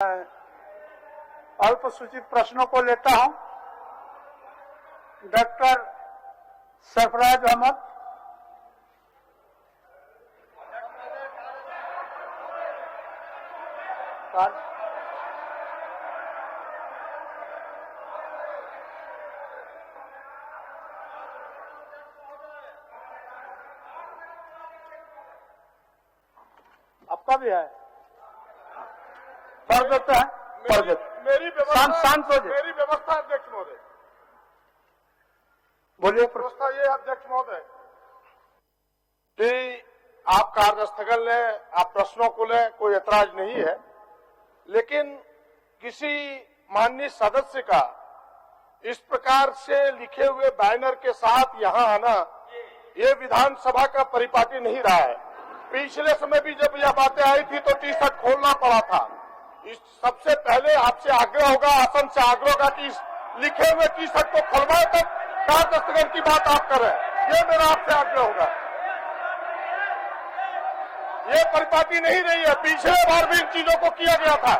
अल्प सूचित प्रश्नों को लेता हूं। डॉक्टर सरफराज अहमद। आपका भी है, पढ़ देते हैं। मेरी व्यवस्था मेरी व्यवस्था अध्यक्ष महोदय। बोलिए। व्यवस्था ये अध्यक्ष महोदय कि आप कार्य स्थगन लें, आप प्रश्नों को लें, कोई ऐतराज नहीं है, लेकिन किसी माननीय सदस्य का इस प्रकार से लिखे हुए बैनर के साथ यहाँ आना ये विधानसभा का परिपाटी नहीं रहा है। पिछले समय भी जब यह बातें आई थी तो टी शर्ट खोलना पड़ा था। इस सबसे पहले आपसे आग्रह होगा, आसन से आग्रह होगा कि इस लिखे हुए टी शर्ट को खुलवाए तक कार्य स्थगन की बात आप करें। ये मेरा आपसे आग्रह होगा। ये परिपाटी नहीं रही है, पिछले बार भी इन चीजों को किया गया था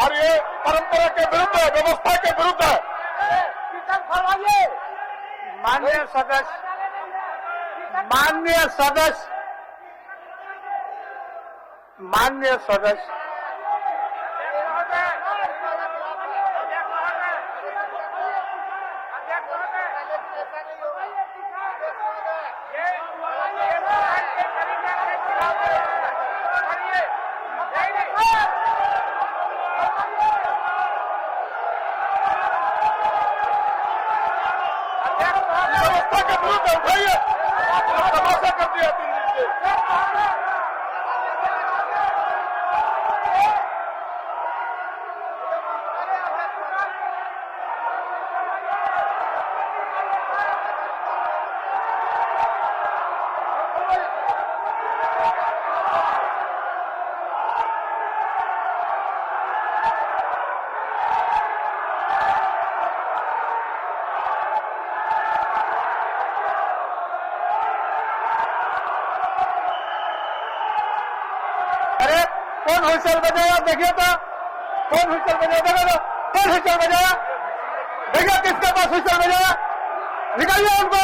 और ये परंपरा के विरुद्ध है, व्यवस्था के विरुद्ध है। माननीय सदस्य व्यवस्था के विरुद्ध है, उठाइए। तमाशा कर दिया 3 दिन से। कौन हुइसल बजाया? देखिए तो कौन हुइसल बजाया? देखो कौन हुइसल बजाया? देखिए किसके पास हुइसल बजाया? निकालिए उनको।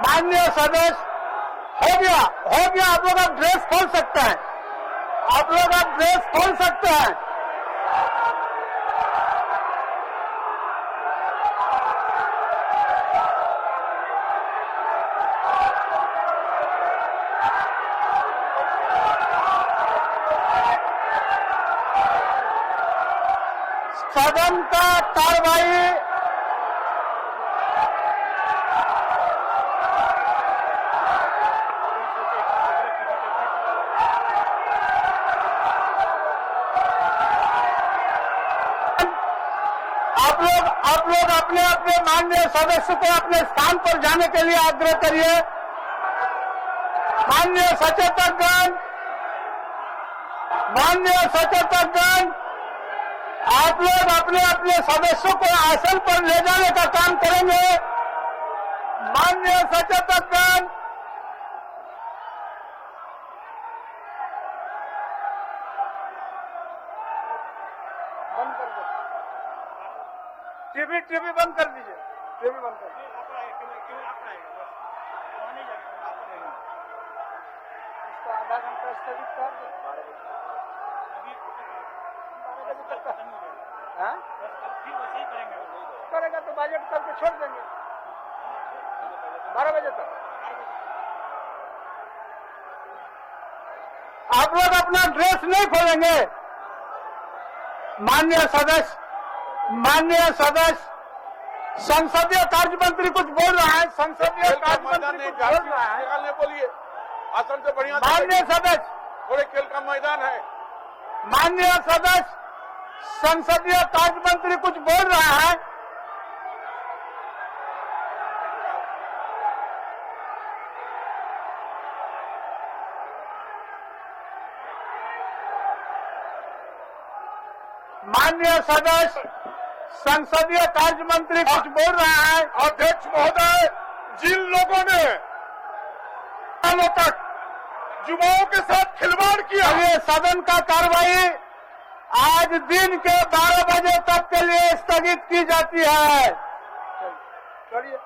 माननीय सदस्य हो गया। आप लोग अब ड्रेस खोल सकते हैं। सदन का कार्रवाई आप लोग अपने माननीय सदस्य को अपने स्थान पर जाने के लिए आग्रह करिए। माननीय सचेतकगण, आप लोग अपने सदस्यों को आसन पर ले जाने का काम करेंगे। माननीय सचेतकगण, बंद कर दो। टीवी बंद कर दीजिए। टीवी बंद कर दीजिए। इसको आधा घंटा स्थगित कर दो। 12 बजे तक करेगा तो बजट करके छोड़ देंगे 12 बजे तक। आप लोग अपना ड्रेस नहीं खोलेंगे। माननीय सदस्य संसदीय कार्य मंत्री कुछ बोल रहा है। बोलिए। आसन से बढ़िया। माननीय सदस्य, थोड़े खेल का मैदान है। माननीय सदस्य संसदीय कार्य मंत्री कुछ बोल रहा है। माननीय माननीय सदस्य संसदीय कार्य मंत्री कुछ बोल रहा है। अध्यक्ष महोदय, जिन लोगों ने सालों तक युवाओं के साथ खिलवाड़ किया, ये सदन का कार्रवाई आज दिन के 12 बजे तक के लिए स्थगित की जाती है। चलिए।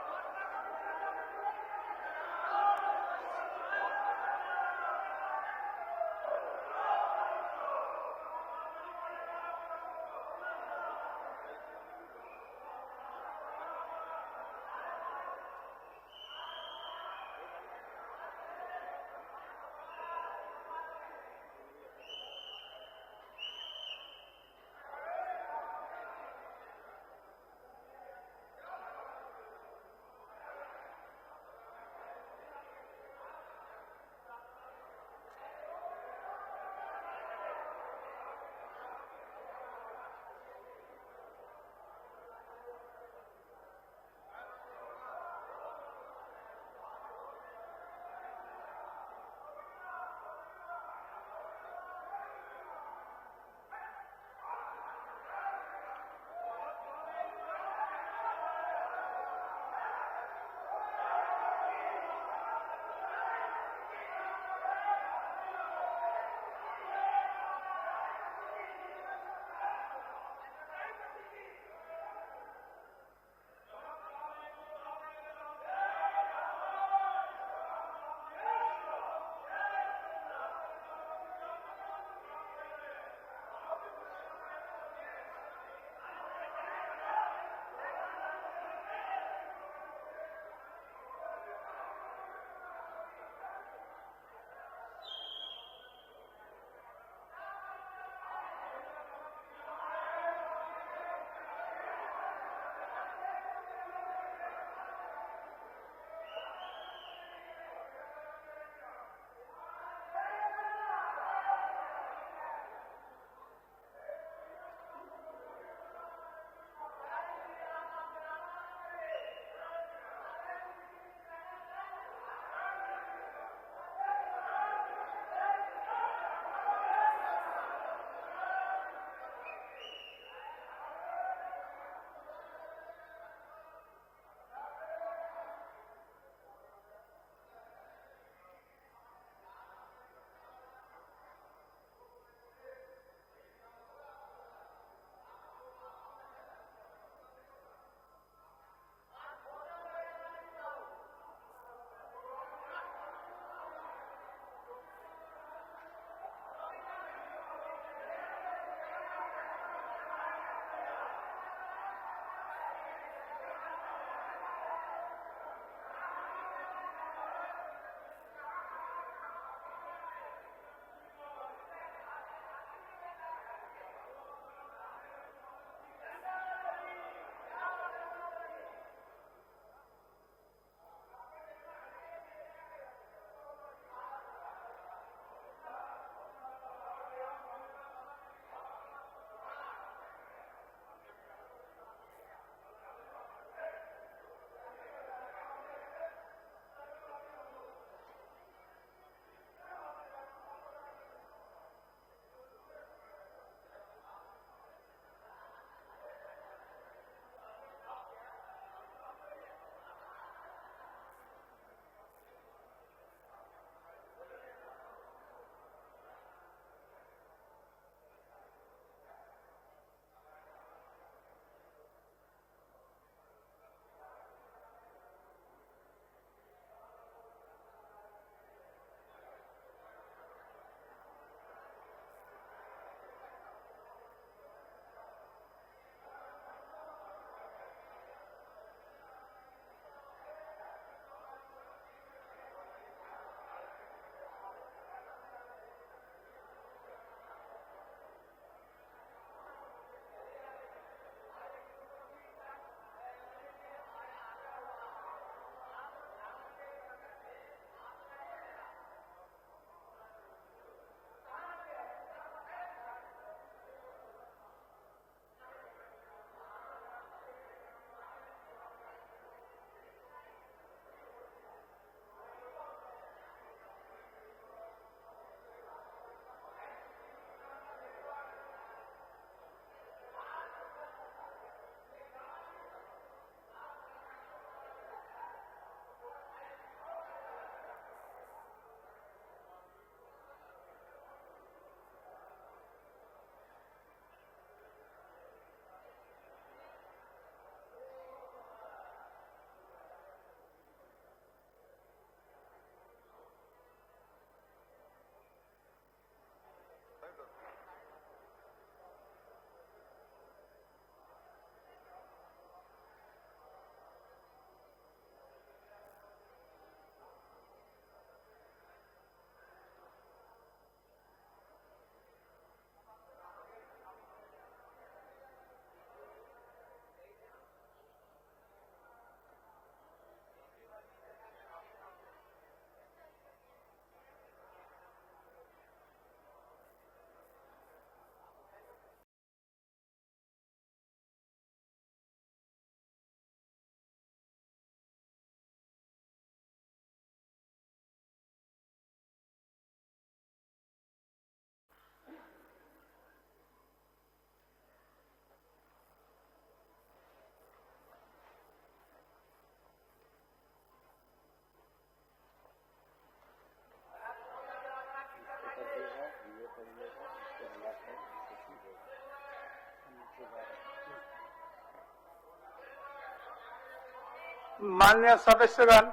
माननीय सदस्यगण,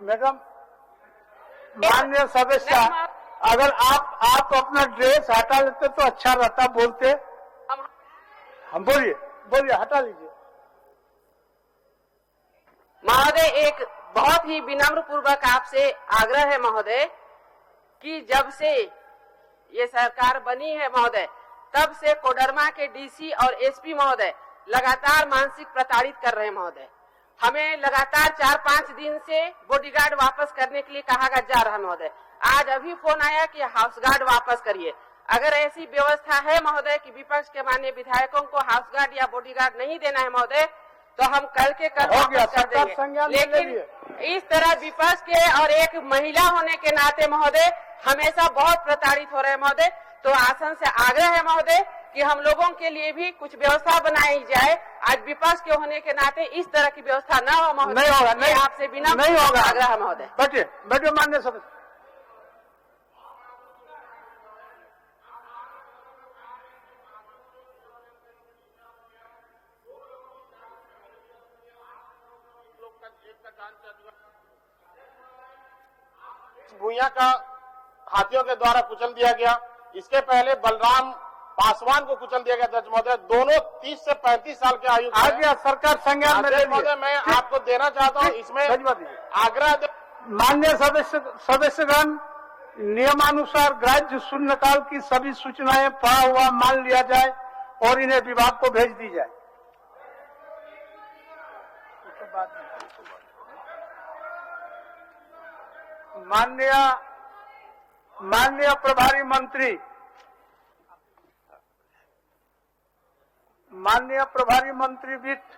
मैडम, माननीय सदस्य, अगर आप अपना ड्रेस हटा लेते तो अच्छा रहता, बोलते। हम बोलिए हटा लीजिए। महोदय, एक बहुत ही विनम्र पूर्वक आपसे आग्रह है महोदय कि जब से ये सरकार बनी है महोदय, तब से कोडरमा के डीसी और एसपी महोदय लगातार मानसिक प्रताड़ित कर रहे हैं महोदय। हमें लगातार 4-5 दिन से बॉडीगार्ड वापस करने के लिए कहा जा रहा है महोदय। आज अभी फोन आया कि हाउस गार्ड वापस करिए। अगर ऐसी व्यवस्था है महोदय कि विपक्ष के माननीय विधायकों को हाउस गार्ड या बॉडीगार्ड नहीं देना है महोदय, तो हम कल के कल वापस कर देंगे। लेकिन इस तरह विपक्ष के और एक महिला होने के नाते महोदय हमेशा बहुत प्रताड़ित हो रहे हैं महोदय। तो आसन से आग्रह है महोदय कि हम लोगों के लिए भी कुछ व्यवस्था बनाई जाए। आज विपक्ष के होने के नाते इस तरह की व्यवस्था न हो महोदय। नहीं होगा, नहीं, आपसे बिना नहीं होगा। आग्रह है महोदय। बैठिए माननीय सदस्य। भूया का हाथियों के द्वारा कुचल दिया गया। इसके पहले बलराम पासवान को कुचल दिया गया अध्यक्ष महोदय। दोनों 30 से 35 साल के आयु आ गया, सरकार संज्ञान में ले ली। महोदय, मैं आपको देना चाहता हूँ इसमें आग्रह। माननीय सदस्यगण, नियमानुसार ग्राह्य शून्यकाल की सभी सूचनाएं पढ़ा हुआ मान लिया जाए और इन्हें विभाग को भेज दी जाए। माननीय प्रभारी मंत्री वित्त,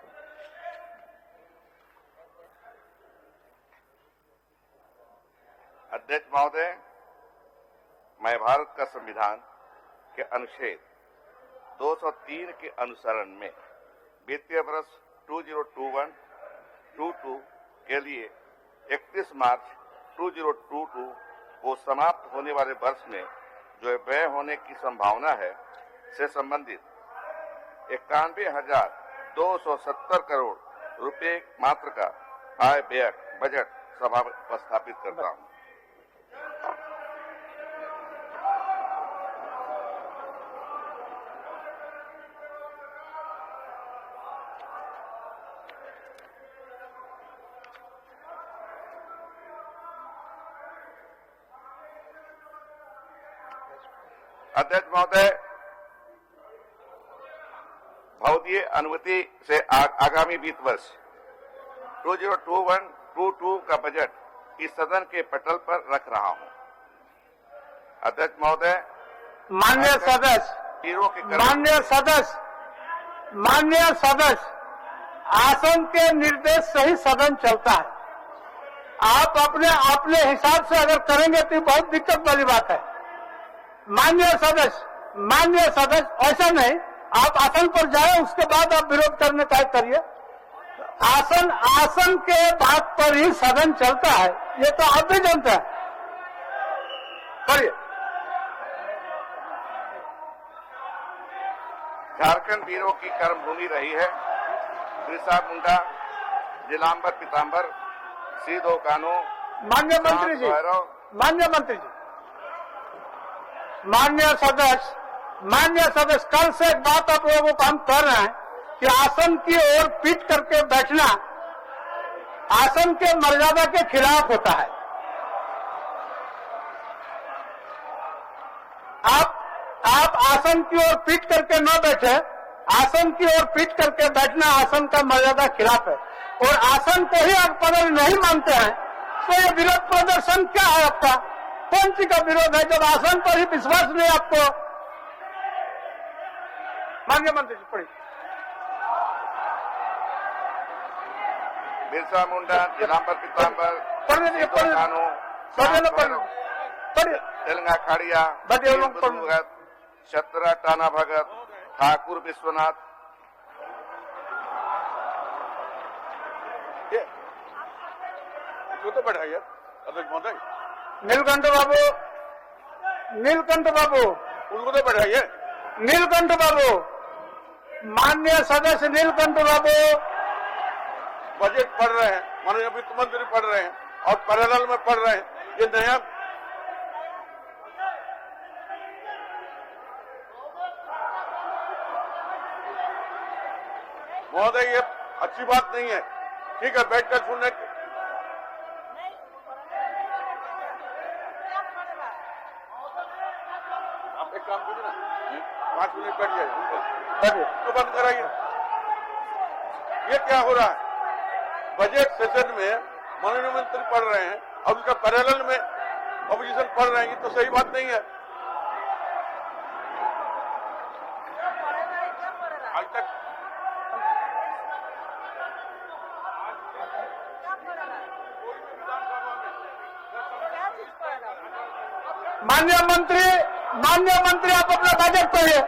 अध्यक्ष महोदय, मैं भारत का संविधान के अनुच्छेद 203 के अनुसरण में वित्तीय वर्ष 2021-22 के लिए 31 मार्च 2022 को समाप्त होने वाले वर्ष में जो व्यय होने की संभावना है से संबंधित 91,270 करोड़ रुपए मात्र का आय व्यय बजट सभा में उपस्थापित करता हूं। अध्यक्ष महोदय, भौतिक अनुमति से आगामी वित्त वर्ष 2021-22 का बजट इस सदन के पटल पर रख रहा हूं। अध्यक्ष महोदय, माननीय सदस्य, आसन के निर्देश से ही सदन चलता है। आप अपने हिसाब से अगर करेंगे तो बहुत दिक्कत वाली बात है। माननीय सदस्य, ऐसा नहीं, आप आसन पर जाए, उसके बाद आप विरोध करने का करिए। आसन के बात पर ही सदन चलता है, ये तो आप भी जानते हैं। करिए। झारखंड वीरों की कर्मभूमि रही है। बिरसा मुंडा, जिलांबर पीताम्बर, सीधो कानू, माननीय मंत्री जी, माननीय सदस्य, कल से एक बात आप लोगों को हम कर रहे हैं कि आसन की ओर पीट करके बैठना आसन के मर्यादा के खिलाफ होता है। आप आसन की ओर पीट करके न बैठे, आसन की ओर पीट करके बैठना आसन का मर्यादा खिलाफ है। और आसन को ही आप पदवी नहीं मानते हैं तो ये विरोध प्रदर्शन क्या है आपका? कौन सी का विरोध है जब आसन पर ही विश्वास नहीं आपको? माननीय मंत्री जी, पढ़िए। बिरसा मुंडा, जिलांबर पीताम्बर, कानू, तेलंगा खाड़िया, भगत, छत्रा टाना भगत, ठाकुर विश्वनाथ। तो बढ़ाइए अध्यक्ष महोदय। नीलकंठ बाबू, उनको तो बढ़ाइए। नीलकंठ बाबू, माननीय सदस्य नीलकंठ बाबू बजट पढ़ रहे हैं, माननीय वित्त मंत्री पढ़ रहे हैं और पैरेलल में पढ़ रहे हैं। ये नया महोदय, ये अच्छी बात नहीं है। ठीक है, बैठकर सुनने आप एक काम कीजिए ना, 5 मिनट बैठ जाइए, तो बंद कराइए। ये क्या हो रहा है? बजट सेशन में माननीय मंत्री पढ़ रहे हैं और उसका पैरेलल में ऑपोजिशन पढ़ रहे हैं, ये तो सही बात नहीं है। आज तक माननीय मंत्री आप अपना बजट पढ़िए।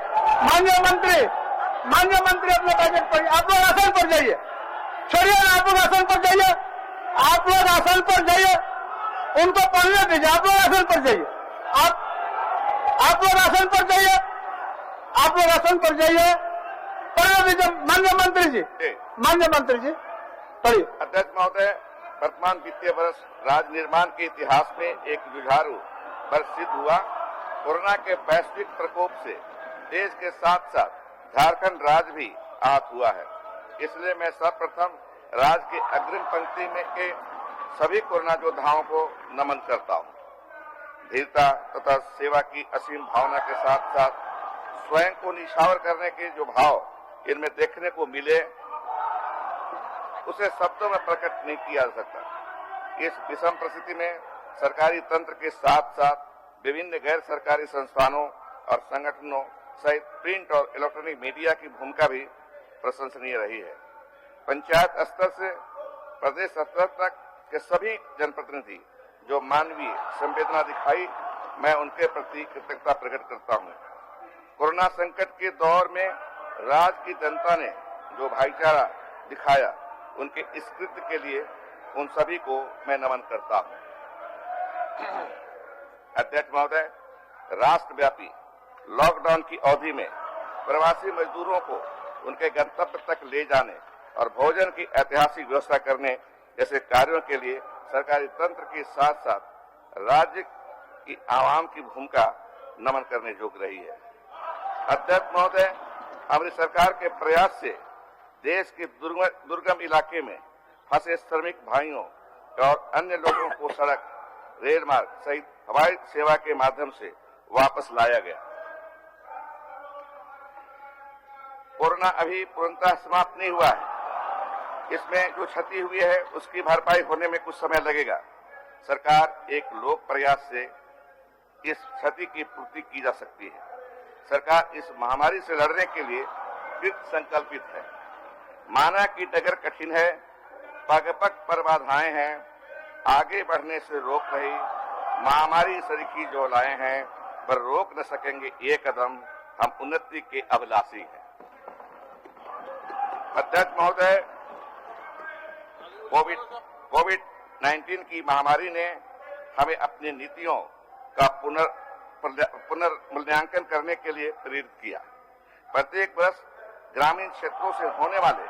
माननीय मंत्री अपना बजट पढ़िए। आप लोग आसन पर जाइए, छोड़िए ना, आप लोग आसन पर जाइए, आप लोग आसन पर जाइए, उनको पढ़ने दीजिए। आप लोग आसन पर जाइए, आप लोग आसन पर जाइए, आप लोग आसन पर जाइए, पढ़ने दीजिए। माननीय मंत्री जी पढ़िए। अध्यक्ष महोदय, वर्तमान वित्तीय वर्ष राज्य निर्माण के इतिहास में एक जुझारू वर्ष सिद्ध हुआ। कोरोना के वैश्विक प्रकोप से देश के साथ साथ झारखंड राज्य भी आहत हुआ है। इसलिए मैं सर्वप्रथम राज्य के अग्रिम पंक्ति में के सभी कोरोना योद्धाओं को नमन करता हूं। धीरता तथा सेवा की असीम भावना के साथ साथ स्वयं को निछावर करने के जो भाव इनमें देखने को मिले, उसे शब्दों में प्रकट नहीं किया जा सकता। इस विषम परिस्थिति में सरकारी तंत्र के साथ साथ विभिन्न गैर सरकारी संस्थानों और संगठनों सहित प्रिंट और इलेक्ट्रॉनिक मीडिया की भूमिका भी प्रशंसनीय रही है। पंचायत स्तर से प्रदेश स्तर तक के सभी जनप्रतिनिधि जो मानवीय संवेदना दिखाई, मैं उनके प्रति कृतज्ञता प्रकट करता हूं। कोरोना संकट के दौर में राज्य की जनता ने जो भाईचारा दिखाया, उनके इस कृत्य के लिए उन सभी को मैं नमन करता हूं। अध्यक्ष महोदय, राष्ट्रव्यापी लॉकडाउन की अवधि में प्रवासी मजदूरों को उनके गंतव्य तक ले जाने और भोजन की ऐतिहासिक व्यवस्था करने जैसे कार्यों के लिए सरकारी तंत्र के साथ साथ राज्य की आवाम की भूमिका नमन करने योग्य रही है। अध्यक्ष महोदय, हमारी सरकार के प्रयास से देश के दुर्गम इलाके में फंसे श्रमिक भाइयों और अन्य लोगों को सड़क, रेल मार्ग सहित हवाई सेवा के माध्यम से वापस लाया गया। कोरोना अभी पूर्णतः समाप्त नहीं हुआ है। इसमें जो क्षति हुई है उसकी भरपाई होने में कुछ समय लगेगा। सरकार एक लोक प्रयास से इस क्षति की पूर्ति की जा सकती है। सरकार इस महामारी से लड़ने के लिए कृत संकल्पित है। माना कि डगर कठिन है, पग पग पर बाधाएं हैं, आगे बढ़ने से रोक रही महामारी सरीखी जो लाए हैं, पर रोक न सकेंगे ये कदम, हम उन्नति के अभिलाषी हैं। अध्यक्ष महोदय, कोविड-19 की महामारी ने हमें अपनी नीतियों का पुनर्मूल्यांकन करने के लिए प्रेरित किया। प्रत्येक वर्ष ग्रामीण क्षेत्रों से होने वाले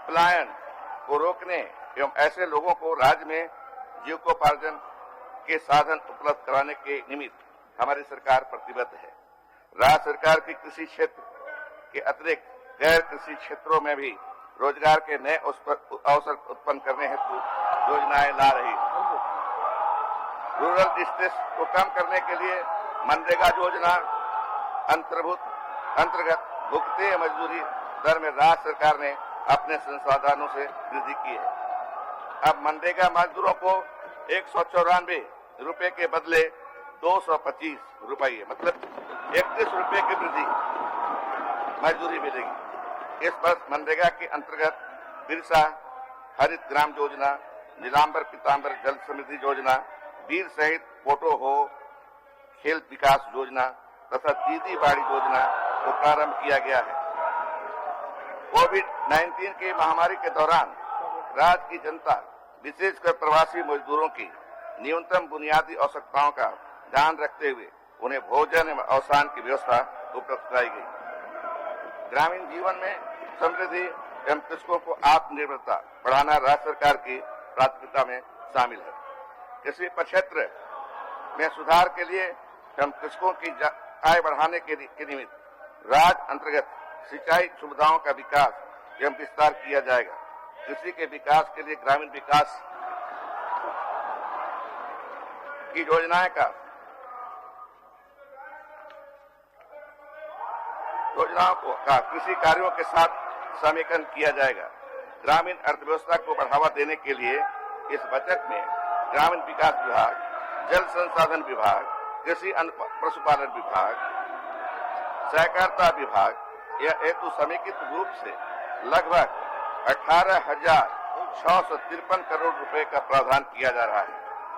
पलायन को रोकने एवं ऐसे लोगों को राज्य में जीविकोपार्जन के साधन उपलब्ध कराने के निमित्त हमारी सरकार प्रतिबद्ध है। राज्य सरकार की कृषि क्षेत्र के अतिरिक्त गैर कृषि क्षेत्रों में भी रोजगार के नए अवसर उत्पन्न करने हेतु योजनाएं ला रही है। रूरल डिस्ट्रेस को कम करने के लिए मनरेगा योजना अंतर्गत भुगते मजदूरी दर में राज्य सरकार ने अपने संसाधनों से वृद्धि की है। अब मनरेगा मजदूरों को 194 रुपए के बदले 225 रुपये, मतलब 31 रुपए की वृद्धि मजदूरी मिलेगी। इस वर्ष मनरेगा के अंतर्गत बिरसा हरित ग्राम योजना, नीलांबर पीतांबर जल समृद्धि योजना, वीर सहित पोटो हो खेल विकास योजना तथा दीदी बाड़ी योजना को प्रारंभ किया गया है। कोविड-19 की महामारी के दौरान राज्य की जनता, विशेषकर प्रवासी मजदूरों की न्यूनतम बुनियादी आवश्यकताओं का ध्यान रखते हुए उन्हें भोजन एवं अवसान की व्यवस्था उपलब्ध कराई गई। ग्रामीण जीवन में समृद्धि एवं कृषकों को आत्मनिर्भरता बढ़ाना राज्य सरकार की प्राथमिकता में शामिल है। कृषि प्रक्षेत्र में सुधार के लिए एवं कृषकों की आय बढ़ाने के निमित्त राज्य अंतर्गत सिंचाई सुविधाओं का विकास एवं विस्तार किया जाएगा। कृषि के विकास के लिए ग्रामीण विकास की योजनाओं का कृषि कार्यों के साथ समेकन किया जाएगा। ग्रामीण अर्थव्यवस्था को बढ़ावा देने के लिए इस बजट में ग्रामीण विकास विभाग, जल संसाधन विभाग, कृषि पशुपालन विभाग, सहकारिता विभाग यह हेतु समेकित रूप से लगभग 18,653 करोड़ रुपए का प्रावधान किया जा रहा है,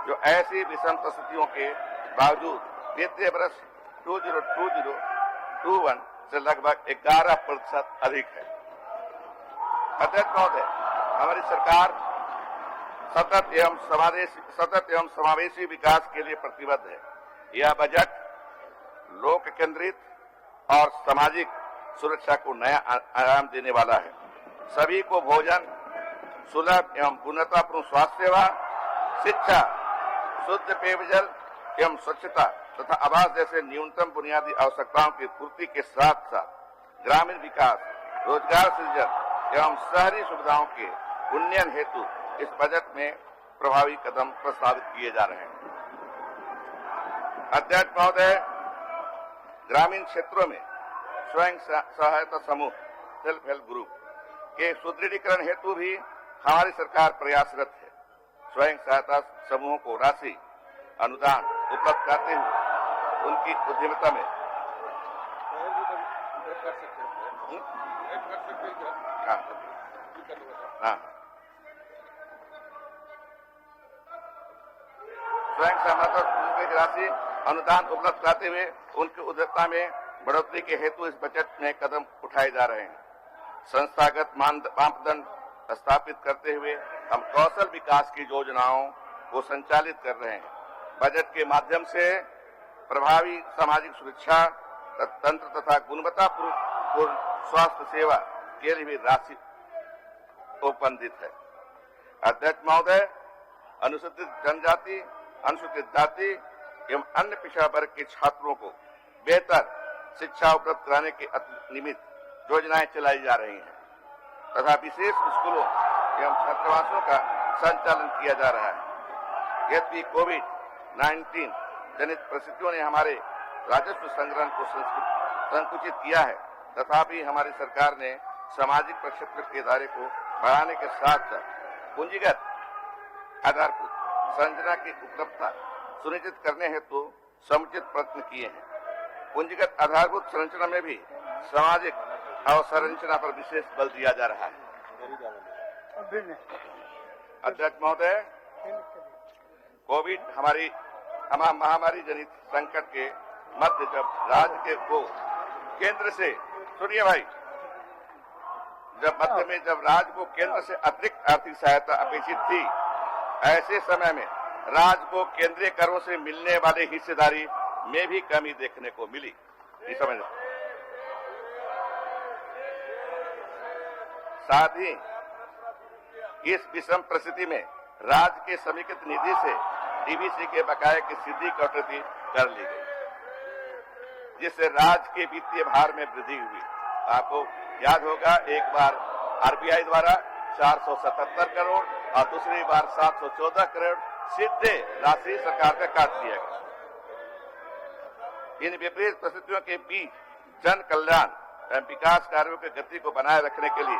जो ऐसी विषम परिस्थितियों के बावजूद वित्तीय वर्ष 2020-21 से लगभग 11% अधिक है। अध्यक्ष महोदय, हमारी सरकार सतत एवं समावेशी विकास के लिए प्रतिबद्ध है। यह बजट लोक केंद्रित और सामाजिक सुरक्षा को नया आयाम देने वाला है। सभी को भोजन, सुलभ एवं गुणवत्तापूर्ण स्वास्थ्य सेवा, शिक्षा, शुद्ध पेयजल एवं स्वच्छता तथा आवास जैसे न्यूनतम बुनियादी आवश्यकताओं की पूर्ति के साथ साथ ग्रामीण विकास, रोजगार सृजन एवं शहरी सुविधाओं के उन्नयन हेतु इस बजट में प्रभावी कदम प्रस्तावित किए जा रहे हैं। अध्यक्ष महोदय, ग्रामीण क्षेत्रों में स्वयं सहायता समूह, सेल्फ हेल्प ग्रुप के सुदृढ़ीकरण हेतु भी हमारी सरकार प्रयासरत है। स्वयं सहायता समूहों को राशि अनुदान उपलब्ध कराते हुए उनकी उद्यमिता में स्वयं सहायता समूह की राशि अनुदान उपलब्ध कराते हुए उनकी उद्यमिता में बढ़ोतरी के हेतु इस बजट में कदम उठाए जा रहे हैं। संस्थागत मापदंड स्थापित करते हुए हम कौशल विकास की योजनाओं को संचालित कर रहे हैं। बजट के माध्यम से प्रभावी सामाजिक सुरक्षा तंत्र तथा गुणवत्तापूर्ण स्वास्थ्य सेवा के लिए भी राशि उपबंधित है। अध्यक्ष महोदय, अनुसूचित जनजाति, अनुसूचित जाति एवं अन्य पिछड़ा वर्ग के छात्रों को बेहतर शिक्षा उपलब्ध कराने के निमित्त योजनाएं चलाई जा रही हैं तथा विशेष स्कूलों एवं छात्रावासों का संचालन किया जा रहा है। यद्यपि कोविड-19 जनित परिस्थितियों ने हमारे राजस्व संग्रह को संकुचित किया है, तथापि हमारी सरकार ने सामाजिक प्रक्षेत्र के दायरे को बढ़ाने के साथ साथ पूंजीगत आधारभूत संरचना की उपलब्धता सुनिश्चित करने हेतु समुचित प्रयत्न किए हैं। पूंजीगत आधारभूत संरचना में भी सामाजिक अवसंरचना पर विशेष बल दिया जा रहा है। अध्यक्ष महोदय, कोविड महामारी जनित संकट के मध्य जब राज्य को केंद्र से जब राज्य को केंद्र से अतिरिक्त आर्थिक सहायता अपेक्षित थी, ऐसे समय में राज्य को केंद्रीय करों से मिलने वाले हिस्सेदारी में भी कमी देखने को मिली। साथ ही इस विषम परिस्थिति में राज्य के समेकित निधि से डीवीसी के बकाये की सीधी कटौती कर ली गई, जिससे राज्य के वित्तीय भार में वृद्धि हुई। आपको याद होगा, एक बार आरबीआई द्वारा 477 करोड़ और दूसरी बार 714 करोड़ सीधे राशि सरकार का काट दिया गया। इन विपरीत परिस्थितियों के बीच जन कल्याण एवं विकास कार्यों की गति को बनाए रखने के लिए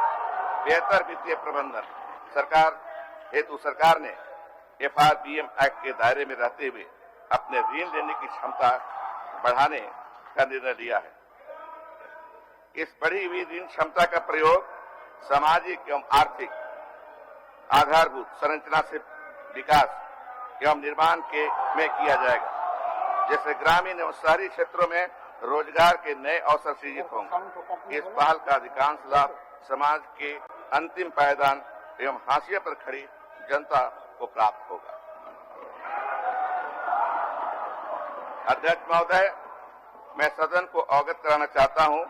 बेहतर वित्तीय प्रबंधन सरकार ने FRBM एक्ट के दायरे में रहते हुए अपने ऋण लेने की क्षमता बढ़ाने का निर्णय लिया है। इस बढ़ी हुई ऋण क्षमता का प्रयोग सामाजिक एवं आर्थिक आधारभूत संरचना से विकास एवं निर्माण में किया जाएगा, जैसे ग्रामीण एवं शहरी क्षेत्रों में रोजगार के नए अवसर सृजित होंगे। इस पहल का अधिकांश लाभ समाज के अंतिम पायदान एवं हाशिए पर खड़ी जनता को प्राप्त होगा। अध्यक्ष महोदय, मैं सदन को अवगत कराना चाहता हूं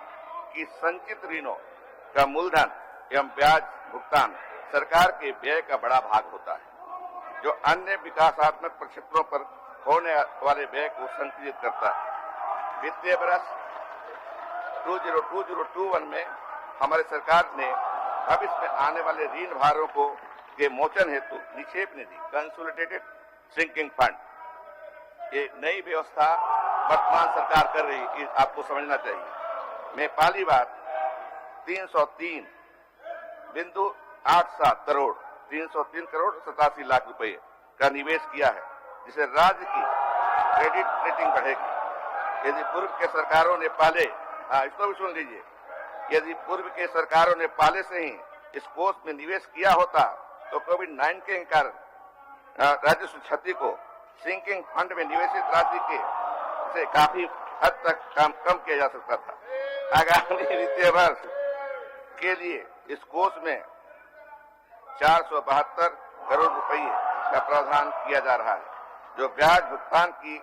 कि संचित ऋणों का मूलधन एवं ब्याज भुगतान सरकार के व्यय का बड़ा भाग होता है, जो अन्य विकासात्मक प्रक्षेत्रों पर होने वाले व्यय को संतुलित करता है। वित्तीय वर्ष 2020-2021 में हमारी सरकार ने भविष्य में आने वाले ऋण भारों के मोचन हेतु निक्षेप निधि कंसोलिडेटेड सिंकिंग फंड, ये नई व्यवस्था वर्तमान सरकार कर रही है, आपको समझना चाहिए। मैं पहली बार 303 करोड़ 87 लाख रुपए का निवेश किया है, जिसे राज्य की क्रेडिट रेटिंग बढ़ेगी। यदि पूर्व के सरकारों ने पहले, इसको भी सुन लीजिए, यदि पूर्व के सरकारों ने पहले से ही इस कोष में निवेश किया होता तो कोविड-19 के कारण राजस्व क्षति को सिंकिंग फंड में निवेशित राशि से काफी हद तक कम किया जा सकता था। आगामी वित्तीय वर्ष के लिए इस कोष में 472 करोड़ रुपए का प्रावधान किया जा रहा है, जो ब्याज भुगतान की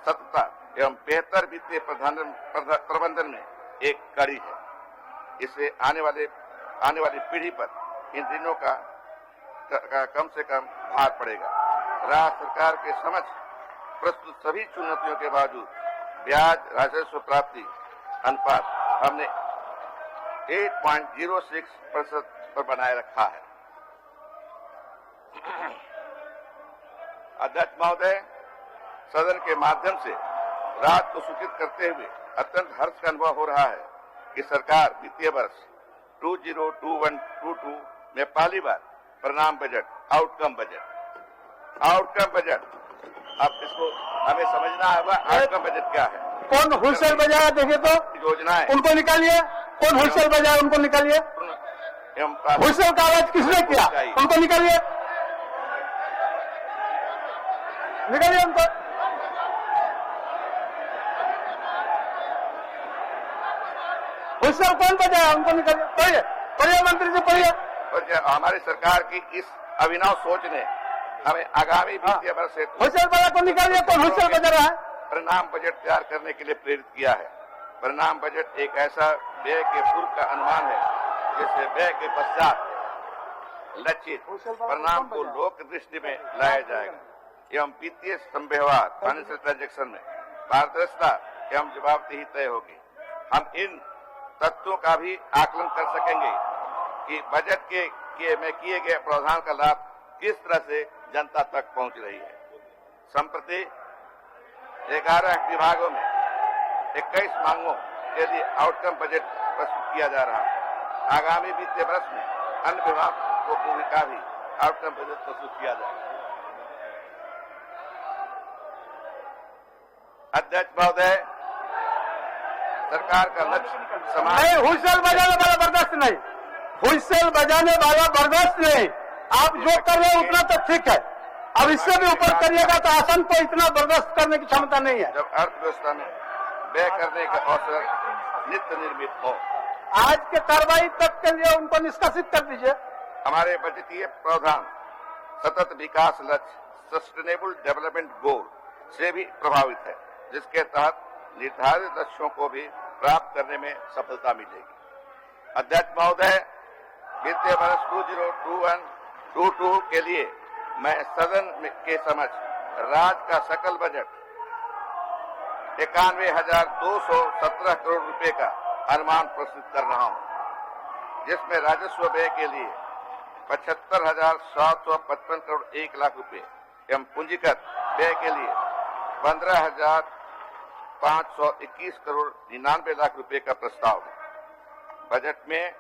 सतता एवं बेहतर वित्तीय प्रबंधन में एक कड़ी है। इससे आने वाली पीढ़ी पर इन ऋणों का कम से कम भार पड़ेगा। राज्य सरकार के समक्ष प्रस्तुत सभी चुनौतियों के बावजूद ब्याज राजस्व प्राप्ति अनुपात हमने 8.06% पर बनाए रखा है। अध्यक्ष महोदय, सदन के माध्यम से राज्य को सूचित करते हुए अत्यंत हर्ष का अनुभव हो रहा है कि सरकार वित्तीय वर्ष 2021-22 में पहली बार परिणाम बजट, आउटकम बजट, अब इसको हमें समझना होगा आउटकम बजट क्या है। कौन होलसेल बजाया देखे तो योजनाएं उनको निकालिए, कौन होलसेल बजाया उनको निकालिए। होलसेल का आवाज किसने किया उनको निकालिए उनको। होलसेल कौन बजाया उनको निकालिए। पढ़िए मंत्री जी, पढ़िए। हमारी सरकार की इस अभिनव सोच ने हमें आगामी वित्तीय वर्ष से होलसेल बजा को निकालिए, कौन होलसेल बजा रहा है। परिणाम बजट तैयार करने के लिए प्रेरित किया है। परिणाम बजट एक ऐसा व्यय के पूर्व का अनुमान है, जिससे व्यय के पश्चात लक्षित परिणाम को लोक दृष्टि में लाया जाएगा एवं वित्तीय संव्यवहार फाइनेंशियल ट्रांजैक्शन में पारदर्शिता एवं जवाबदेही तय होगी। हम इन तत्वों का भी आकलन कर सकेंगे कि बजट में किए गए प्रावधान का लाभ किस तरह से जनता तक पहुंच रही है। संप्रति 11 विभागों में 21 मांगों के लिए आउटकम बजट प्रस्तुत किया जा रहा है। आगामी वित्तीय वर्ष में अन्य विभागों का भी आउटकम बजट प्रस्तुत किया जाएगा। अध्यक्ष महोदय, सरकार का लक्ष्य नहीं, हुइसल बजाने वाला बर्दाश्त नहीं, हुइसल बजाने वाला बर्दाश्त नहीं। आप जो कर रहे हैं उतना तो ठीक है, अब इससे भी ऊपर करिएगा तो आसन को इतना बर्दाश्त करने की क्षमता नहीं है। जब अर्थव्यवस्था में व्यय करने का अवसर नित्य निर्मित हो, आज के कार्रवाई तक के लिए उनको निष्कासित कर दीजिए। हमारे बजटीय प्रावधान सतत विकास लक्ष्य सस्टेनेबल डेवलपमेंट गोल से भी प्रभावित है, जिसके तहत निर्धारित लक्ष्यों को भी प्राप्त करने में सफलता मिलेगी। अध्यक्ष महोदय, वित्तीय वर्ष 2021-22 के लिए मैं सदन के समक्ष राज्य का सकल बजट 91,217 करोड़ रुपए का अनुमान प्रस्तुत कर रहा हूं, जिसमें राजस्व व्यय के लिए 75,755 करोड़ 1 लाख रुपए एवं पूंजीगत व्यय के लिए 15,521 करोड़ 99 लाख रुपए का प्रस्ताव है। बजट में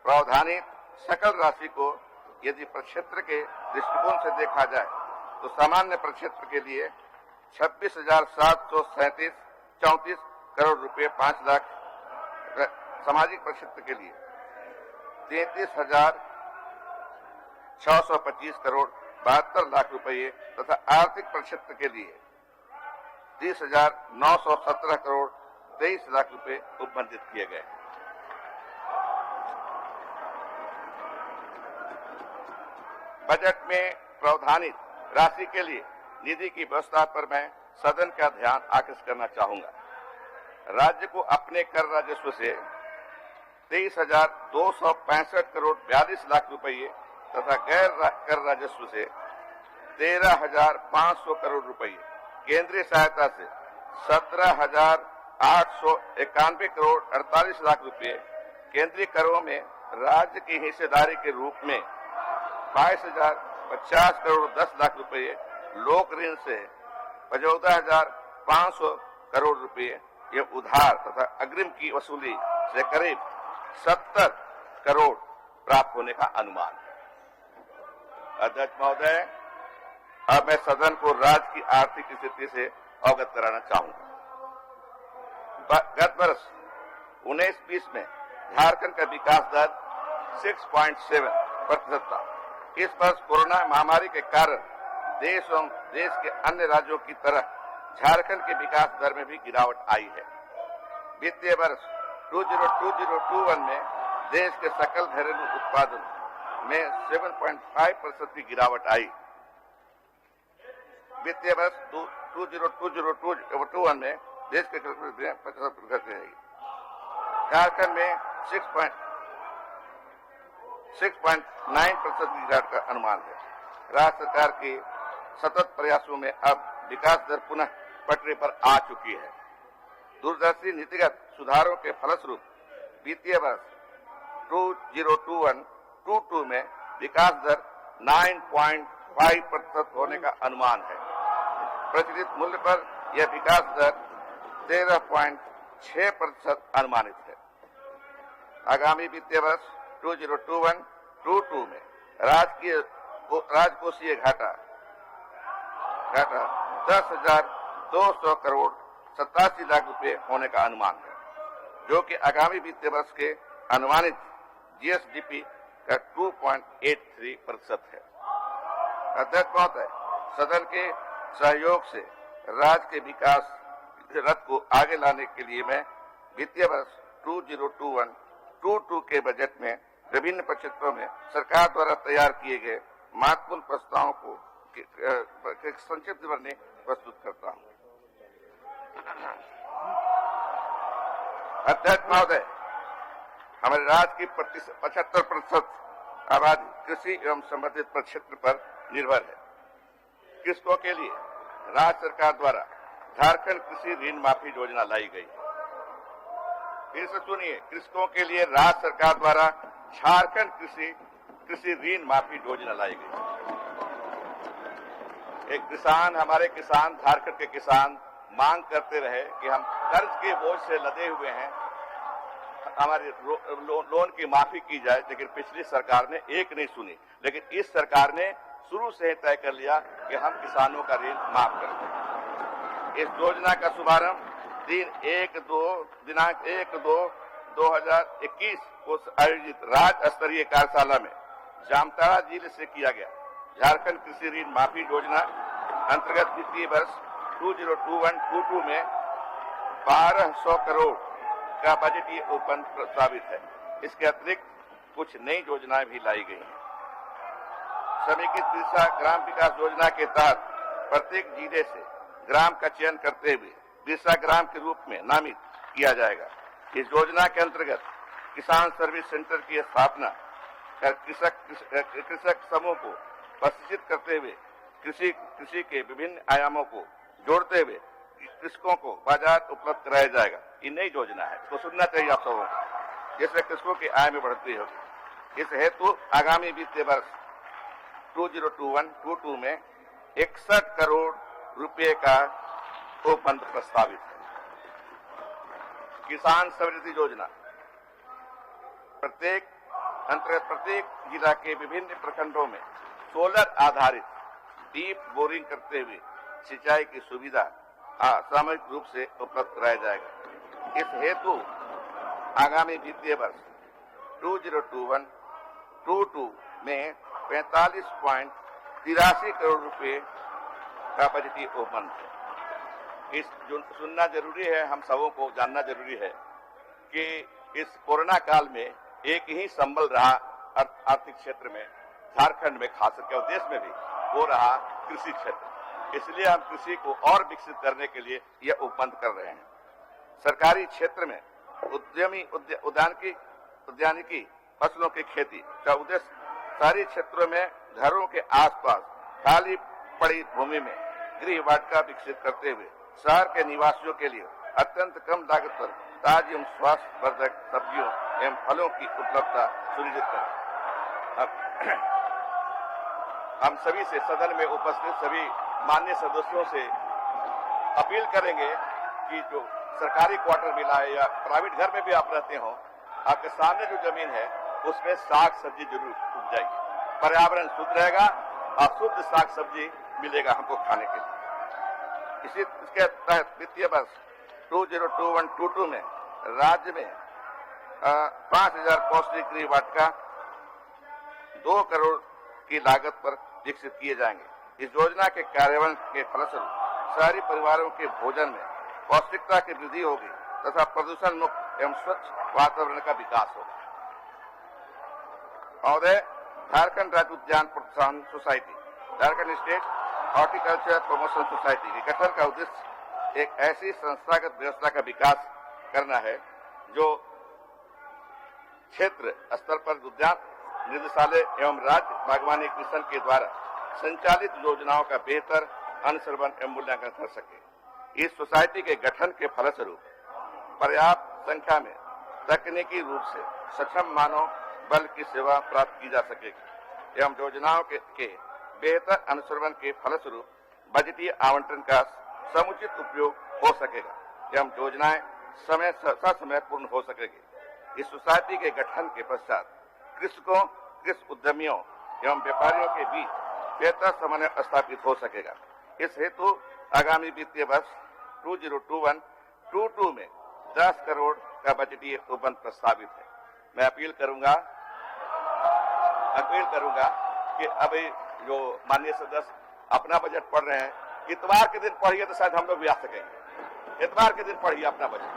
प्रावधानित सकल राशि को यदि प्रक्षेत्र के दृष्टिकोण से देखा जाए तो सामान्य प्रक्षेत्र के लिए 26,734 करोड़ रुपए 5 लाख, सामाजिक प्रक्षेत्र के लिए 33,625 करोड़ 72 लाख रुपए तथा आर्थिक प्रक्षेत्र के लिए 30,917 करोड़ 23 लाख रुपए उपबंधित किए गए। बजट में प्रावधानित राशि के लिए निधि की व्यवस्था पर मैं सदन का ध्यान आकृष्ट करना चाहूंगा। राज्य को अपने कर राजस्व से 23,265 करोड़ 42 लाख रुपये तथा गैर कर राजस्व से 13,500 करोड़ रुपये, केंद्रीय सहायता से 17,891 करोड़ 48 लाख रुपये, केंद्रीय करों में राज्य की हिस्सेदारी के रूप में 22,050 करोड़ 10 लाख रुपये, लोक ऋण से 14,500 करोड़ रुपये, ये उधार तथा अग्रिम की वसूली से करीब 70 करोड़ प्राप्त होने का अनुमान है। अध्यक्ष महोदय, अब मैं सदन को राज्य की आर्थिक स्थिति से अवगत कराना चाहूंगा। गत वर्ष 19-20 में झारखंड का विकास दर 6.7% था। इस वर्ष कोरोना महामारी के कारण देश एवं देश के अन्य राज्यों की तरह झारखंड के विकास दर में भी गिरावट आई है। वित्तीय वर्ष 2020-21 में देश के सकल घरेलू उत्पादन में 7.5% की गिरावट आई। वित्तीय वर्ष 2020-21 में देश के 50% रहेगी। झारखंड में 6.9% की गिरावट का अनुमान है। राज्य सरकार के सतत प्रयासों में अब विकास दर पुनः पटरी पर आ चुकी है। दूरदर्शी नीतिगत सुधारों के फलस्वरूप वित्तीय वर्ष 2021-22 में विकास दर 9.5% होने का अनुमान है। प्रचलित मूल्य पर यह विकास दर 13.6% अनुमानित है। आगामी वित्तीय वर्ष 2021-22 में राजकोषीय घाटा 10,200 करोड़ 87 लाख रुपए होने का अनुमान है, जो कि आगामी वित्तीय वर्ष के अनुमानित जीएसडीपी का 2.83% है। अध्यक्ष महोदय, सदन के सहयोग से राज्य के विकास रथ को आगे लाने के लिए मैं वित्तीय वर्ष 2021-22 के बजट में विभिन्न क्षेत्रों में सरकार द्वारा तैयार किए गए महत्वपूर्ण प्रस्तावों को संक्षिप्त विवरण प्रस्तुत करता हूं। अध्यक्ष महोदय, हमारे राज्य की 75% आबादी कृषि एवं संबंधित क्षेत्र पर निर्भर है। कृषकों के लिए राज्य सरकार द्वारा झारखंड कृषि ऋण माफी योजना लाई गई है। फिर से सुनिए, कृषकों के लिए राज्य सरकार द्वारा झारखंड कृषि ऋण माफी योजना लाई गई। हमारे किसान, झारखंड के किसान मांग करते रहे कि हम कर्ज के बोझ से लदे हुए हैं, हमारे लोन की माफी की जाए, लेकिन पिछली सरकार ने एक नहीं सुनी। लेकिन इस सरकार ने शुरू से तय कर लिया कि हम किसानों का ऋण माफ कर देंगे। इस योजना का शुभारंभ दिनांक 1/2/2021 को आयोजित राज्य स्तरीय कार्यशाला में जामताड़ा जिले से किया गया। झारखंड कृषि ऋण माफी योजना अंतर्गत वित्तीय वर्ष 2021-22 में 1200 करोड़ का बजटीय उपबंध प्रस्तावित है। इसके अतिरिक्त कुछ नई योजनाएं भी लाई गई हैं। समेकित बिरसा ग्राम विकास योजना के तहत प्रत्येक जिले से ग्राम का चयन करते हुए बिरसा ग्राम के रूप में नामित किया जाएगा। इस योजना के अंतर्गत किसान सर्विस सेंटर की स्थापना कर कृषक समूह को प्रशिक्षित करते हुए कृषि के विभिन्न आयामों को जोड़ते हुए कृषकों को बाजार उपलब्ध कराया जाएगा। ये नई योजना है, तो सुनना चाहिए आप सबों को, जिससे कृषकों की आय में बढ़ोतरी होगी। इस हेतु आगामी वित्तीय वर्ष 2021-22 में 61 करोड़ रुपए का उपबंध प्रस्तावित है। किसान समृद्धि योजना प्रत्येक जिला के विभिन्न प्रखंडों में सोलर आधारित डीप बोरिंग करते हुए सिंचाई की सुविधा सामूहिक रूप से उपलब्ध कराया जाएगा। इस हेतु आगामी वित्तीय वर्ष 2021-22 में 45.83 करोड़ रुपए का बजटीय उपबंध है। इस सुनना जरूरी है, हम सबों को जानना जरूरी है कि इस कोरोना काल में एक ही संबल रहा आर्थिक क्षेत्र में झारखंड में, खास करके देश में भी हो रहा कृषि क्षेत्र। इसलिए हम कृषि को और विकसित करने के लिए यह उपबंध कर रहे हैं। सरकारी क्षेत्र में उद्यानिकी फसलों की खेती का उद्देश्य शहरी क्षेत्रों में घरों के आसपास खाली पड़ी भूमि में गृह वाटिका विकसित करते हुए शहर के निवासियों के लिए अत्यंत कम लागत पर ताजी एवं स्वास्थ्यवर्धक सब्जियों एवं फलों की उपलब्धता सुनिश्चित करें। हम सभी से, सदन में उपस्थित सभी माननीय सदस्यों से अपील करेंगे कि जो सरकारी क्वार्टर मिला है या प्राइवेट घर में भी आप रहते हो, आपके सामने जो जमीन है उसमें साग सब्जी जरूर उग जाएगी, पर्यावरण शुद्ध रहेगा और शुद्ध साग सब्जी मिलेगा हमको खाने के लिए। इसके तहत वित्तीय वर्ष 2021-22 में राज्य में 5000 पौष्टिक गृह वाटिका 2 करोड़ की लागत पर विकसित किए जाएंगे। इस योजना के कार्यान्वयन के फलस्वरूप शहरी परिवारों के भोजन में पौष्टिकता की वृद्धि होगी तथा प्रदूषण मुक्त एवं स्वच्छ वातावरण का विकास होगा। महोदय, झारखंड राज्य उद्यान प्रोत्साहन society, Jharkhand state horticulture promotion society के गठन का उद्देश्य एक ऐसी संस्थागत व्यवस्था का विकास करना है जो क्षेत्र स्तर पर उद्यान निदेशालय एवं राज्य बागवानी मिशन के द्वारा संचालित योजनाओं का बेहतर अनुश्रवण एवं मूल्यांकन कर सके। इस सोसाइटी के गठन के फलस्वरूप पर्याप्त संख्या में तकनीकी रूप से सक्षम मानव बल की सेवा प्राप्त की जा सकेगी एवं योजनाओं के बेहतर अनुश्रवण के फलस्वरूप बजटीय आवंटन का समुचित उपयोग हो सकेगा एवं योजनाएं ससमय पूर्ण हो सकेगी। इस सोसाइटी के गठन के पश्चात कृषकों, कृषि उद्यमियों एवं व्यापारियों के बीच बेहतर समन्वय स्थापित हो सकेगा। इस हेतु आगामी वित्तीय वर्ष 2021-22 में 10 करोड़ का बजटीय उपबंध प्रस्तावित है। मैं अपील करूंगा कि अभी जो माननीय सदस्य अपना बजट पढ़ रहे हैं, इतवार के दिन पढ़िए तो शायद हम लोग भी आ सकेंगे। इतवार के दिन पढ़िए अपना बजट।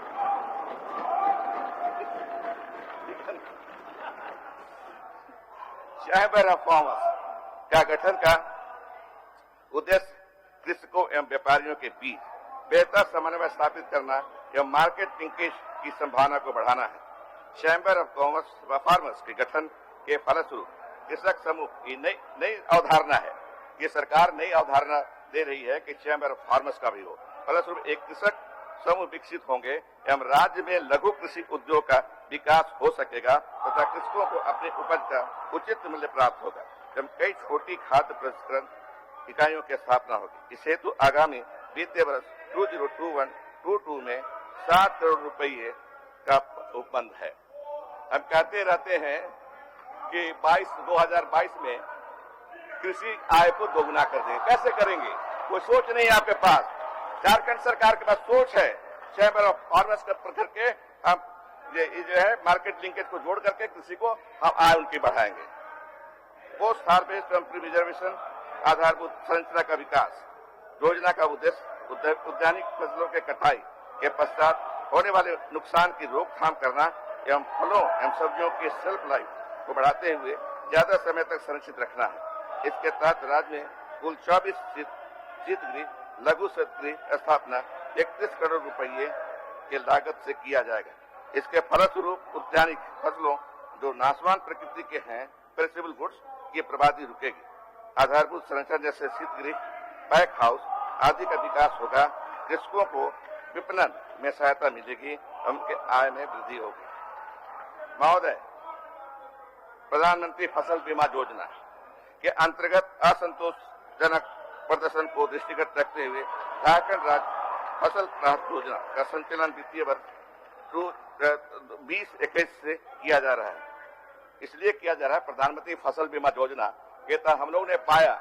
चैम्बर ऑफ कॉमर्स का गठन का उद्देश्य कृषकों एवं व्यापारियों के बीच बेहतर समन्वय स्थापित करना एवं मार्केट लिंकेज की संभावना को बढ़ाना है। चैम्बर ऑफ कॉमर्स व फार्मर्स के गठन के फलस्वरूप कृषक समूह की नई अवधारणा है। ये सरकार नई अवधारणा दे रही है कि चैम्बर ऑफ फार्मर्स का भी हो। फलस्वरूप एक कृषक समूह विकसित होंगे एवं राज्य में लघु कृषि उद्योग का विकास हो सकेगा तथा कृषकों को अपने उपज का उचित मूल्य प्राप्त होगा एवं कई छोटी खाद्य प्रसंस्करण इकाइयों की स्थापना होगी। इस हेतु आगामी वित्तीय वर्ष 2021-22 में 7 करोड़ रुपये का उपबंध है। हम कहते रहते हैं कि 2022 में कृषि आय को दोगुना कर देंगे। कैसे करेंगे? कोई सोच नहीं है आपके पास। झारखंड सरकार के पास सोच है। चैम्बर ऑफ फार्मर्स का करके हम ये जो है मार्केट लिंकेज को जोड़ करके कृषि को हम आय उनकी बढ़ाएंगे। पोस्ट हार्वेस्ट एवं प्री रिजर्वेशन आधारभूत संरचना का विकास योजना का उद्देश्य उद्यानिक फसलों के कटाई के पश्चात होने वाले नुकसान की रोकथाम करना एवं फलों एवं सब्जियों की शेल्फ लाइफ को बढ़ाते हुए ज्यादा समय तक संरक्षित रखना है। इसके तहत राज्य में कुल 24 शीतगृह लघु शीतगृह स्थापना 31 करोड़ रुपये के लागत से किया जाएगा। इसके फलस्वरूप उद्यानिक फसलों जो नाशवान प्रकृति के हैं, पेरिशेबल गुड्स की बर्बादी रुकेगी। आधारभूत संरचना जैसे शीतगृह, पैक हाउस आदि का विकास होगा। कृषकों को विपणन में सहायता मिलेगी, उनके आय में वृद्धि होगी। महोदय, प्रधानमंत्री फसल बीमा योजना के अंतर्गत असंतोषजनक प्रदर्शन को दृष्टिगत रखते हुए झारखंड राज्य फसल राहत योजना का संचालन वित्तीय वर्ष 2021 से किया जा रहा है। इसलिए किया जा रहा है प्रधानमंत्री फसल बीमा योजना के तहत हम लोगों ने पाया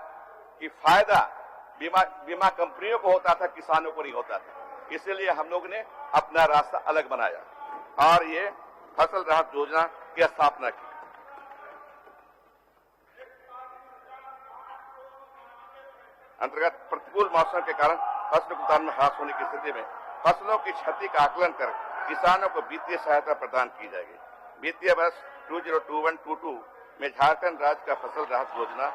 कि फायदा बीमा कंपनियों को होता था, किसानों को नहीं होता था। इसलिए हम लोग ने अपना रास्ता अलग बनाया और ये फसल राहत योजना की स्थापना की। अंतर्गत प्रतिकूल मौसम के कारण फसल उत्पादन में ह्रास होने की स्थिति में फसलों की क्षति का आकलन कर किसानों को वित्तीय सहायता प्रदान की जाएगी। वित्तीय वर्ष 2021-22 में झारखंड राज्य का फसल राहत योजना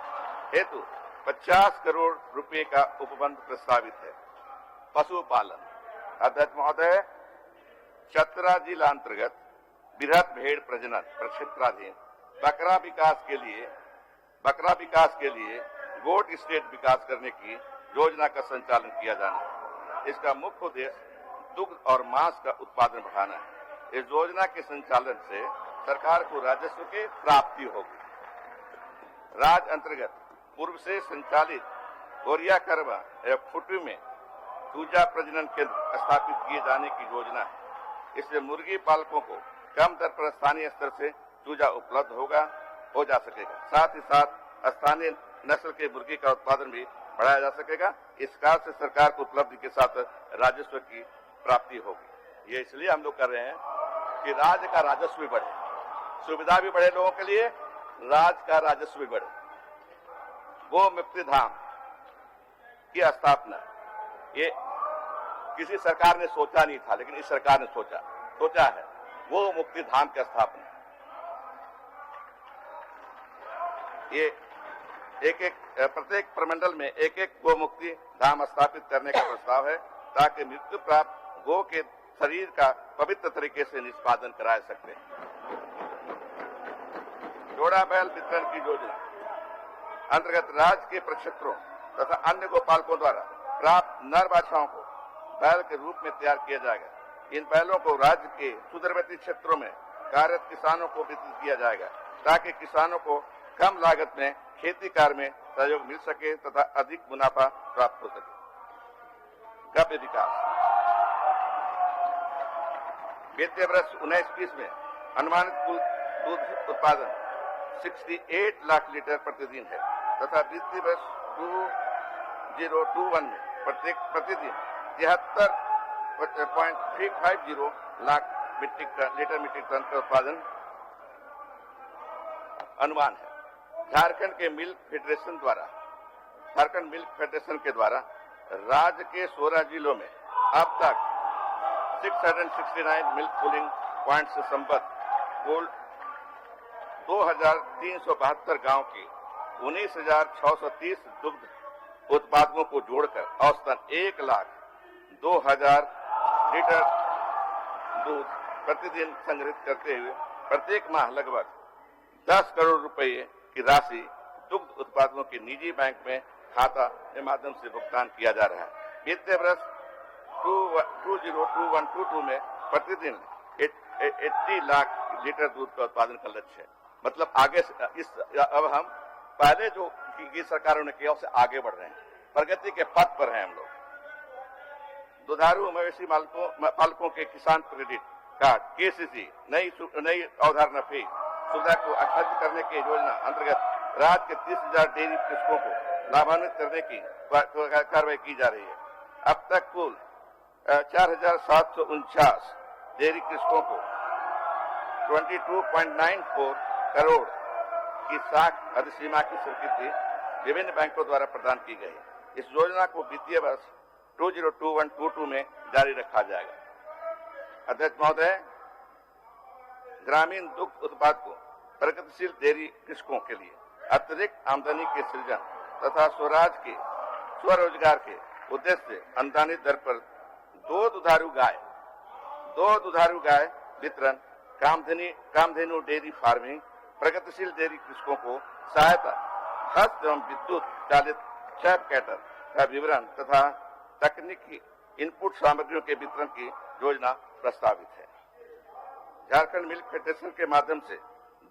हेतु 50 करोड़ रुपए का उपबंध प्रस्तावित है। पशुपालन, अध्यक्ष महोदय, चतरा जिला अंतर्गत बृहद भेड़ प्रजनन प्रक्षेत्राधीन बकरा विकास के लिए गोट स्टेट विकास करने की योजना का संचालन किया जाना है। इसका मुख्य उद्देश्य दुग्ध और मांस का उत्पादन बढ़ाना है। इस योजना के संचालन से सरकार को राजस्व की प्राप्ति होगी। राज्य अंतर्गत पूर्व से संचालित गोरिया करवा एवं फुटू में चूजा प्रजनन केंद्र स्थापित किए जाने की योजना है। इससे मुर्गी पालकों को कम दर पर स्थानीय स्तर से चूजा उपलब्ध हो जा सकेगा। साथ ही साथ स्थानीय नस्ल के मुर्गी का उत्पादन भी बढ़ाया जा सकेगा। इस कार्य से सरकार को उपलब्धि के साथ राजस्व की प्राप्ति होगी। ये इसलिए हम लोग कर रहे हैं कि राज्य का राजस्व भी बढ़े, सुविधा भी बढ़े लोगों के लिए, राज्य का राजस्व भी बढ़े। गो मुक्ति धाम की स्थापना ये किसी सरकार ने सोचा नहीं था, लेकिन इस सरकार ने सोचा है। गो मुक्ति धाम की स्थापना ये प्रत्येक प्रमंडल में एक गो मुक्ति धाम स्थापित करने का प्रस्ताव है, ताकि मृत्यु प्राप्त गो के शरीर का पवित्र तरीके से निष्पादन कराया सकते। जोड़ा बैल वितरण की योजना अंतर्गत राज्य के प्रक्षेत्रों तथा अन्य गोपालकों द्वारा प्राप्त नर बाछाओं को बैल के रूप में तैयार किया जाएगा। इन बैलों को राज्य के सुदूरवर्ती क्षेत्रों में कार्यरत किसानों को वितरित किया जाएगा, ताकि किसानों को कम लागत में खेती कार्य में सहयोग मिल सके तथा अधिक मुनाफा प्राप्त हो सके। गव्य विकास वित्तीय वर्ष 19-20 में अनुमानित कुल दूध उत्पादन 68 लाख लीटर प्रतिदिन है तथा वित्तीय वर्ष 2021 में प्रतिदिन 73.350 लाख मीट्रिक टन का उत्पादन अनुमान है। झारखंड मिल्क फेडरेशन के द्वारा राज्य के 16 जिलों में अब तक 669 मिल्क कूलिंग पॉइंट से संबद्ध कुल 2372 गांव के 19,630 दुग्ध उत्पादकों को जोड़कर औसतन 1,02,000 लीटर दूध प्रतिदिन संग्रहित करते हुए प्रत्येक माह लगभग 10 करोड़ रुपए की राशि दुग्ध उत्पादकों के निजी बैंक में खाता के माध्यम से भुगतान किया जा रहा है। वित्तीय वर्ष 2021-22 में प्रतिदिन 80 लाख लीटर दूध का उत्पादन का लक्ष्य है। मतलब आगे अब हम पहले जो की सरकारों ने किया उससे आगे बढ़ रहे हैं, प्रगति के पथ पर हैं हम लोग। दुधारू मवेशी पालकों के किसान क्रेडिट कार्ड केसीसी नई अवधारणा फी सुविधा को आच्छादित करने की योजना अंतर्गत राज्य के 30,000 डेयरी कृषकों को लाभान्वित करने की कार्रवाई की जा रही है। अब तक कुल 4,749 डेयरी कृषकों को 22.94 करोड़ की साख अधिसीमा की स्वीकृति विभिन्न बैंकों द्वारा प्रदान की गई। इस योजना को वित्तीय वर्ष 2021-22 में जारी रखा जाएगा। अध्यक्ष महोदय, ग्रामीण दुग्ध उत्पादकों प्रगतिशील डेयरी कृषकों के लिए अतिरिक्त आमदनी के सृजन तथा स्वरोजगार के उद्देश्य से अनुदानित दर पर दो दुधारू गाय वितरण, कामधेनु डेयरी फार्मिंग, प्रगतिशील डेयरी कृषकों को सहायता, हस्त एवं विद्युत चालित चैप कैटर का विवरण तथा तकनीकी इनपुट सामग्रियों के वितरण की योजना प्रस्तावित है। झारखंड मिल्क फेडरेशन के माध्यम से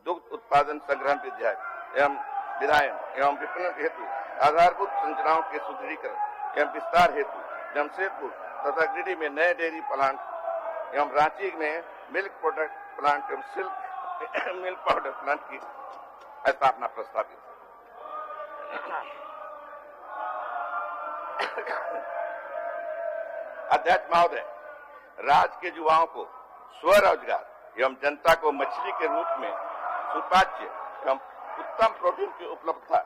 दुग्ध उत्पादन संग्रहण विधायन एवं विपणन हेतु आधारभूत संरचनाओं के सुदृढ़ीकरण एवं विस्तार हेतु जमशेदपुर तथा गिरिडीह में नए डेयरी प्लांट एवं रांची में मिल्क प्रोडक्ट प्लांट एवं मिल्क पाउडर प्लांट की स्थापना प्रस्तावित है। अध्यक्ष महोदय, राज्य के युवाओं को स्वरोजगार एवं जनता को मछली के रूप में सुपाच्य एवं उत्तम प्रोटीन की उपलब्धता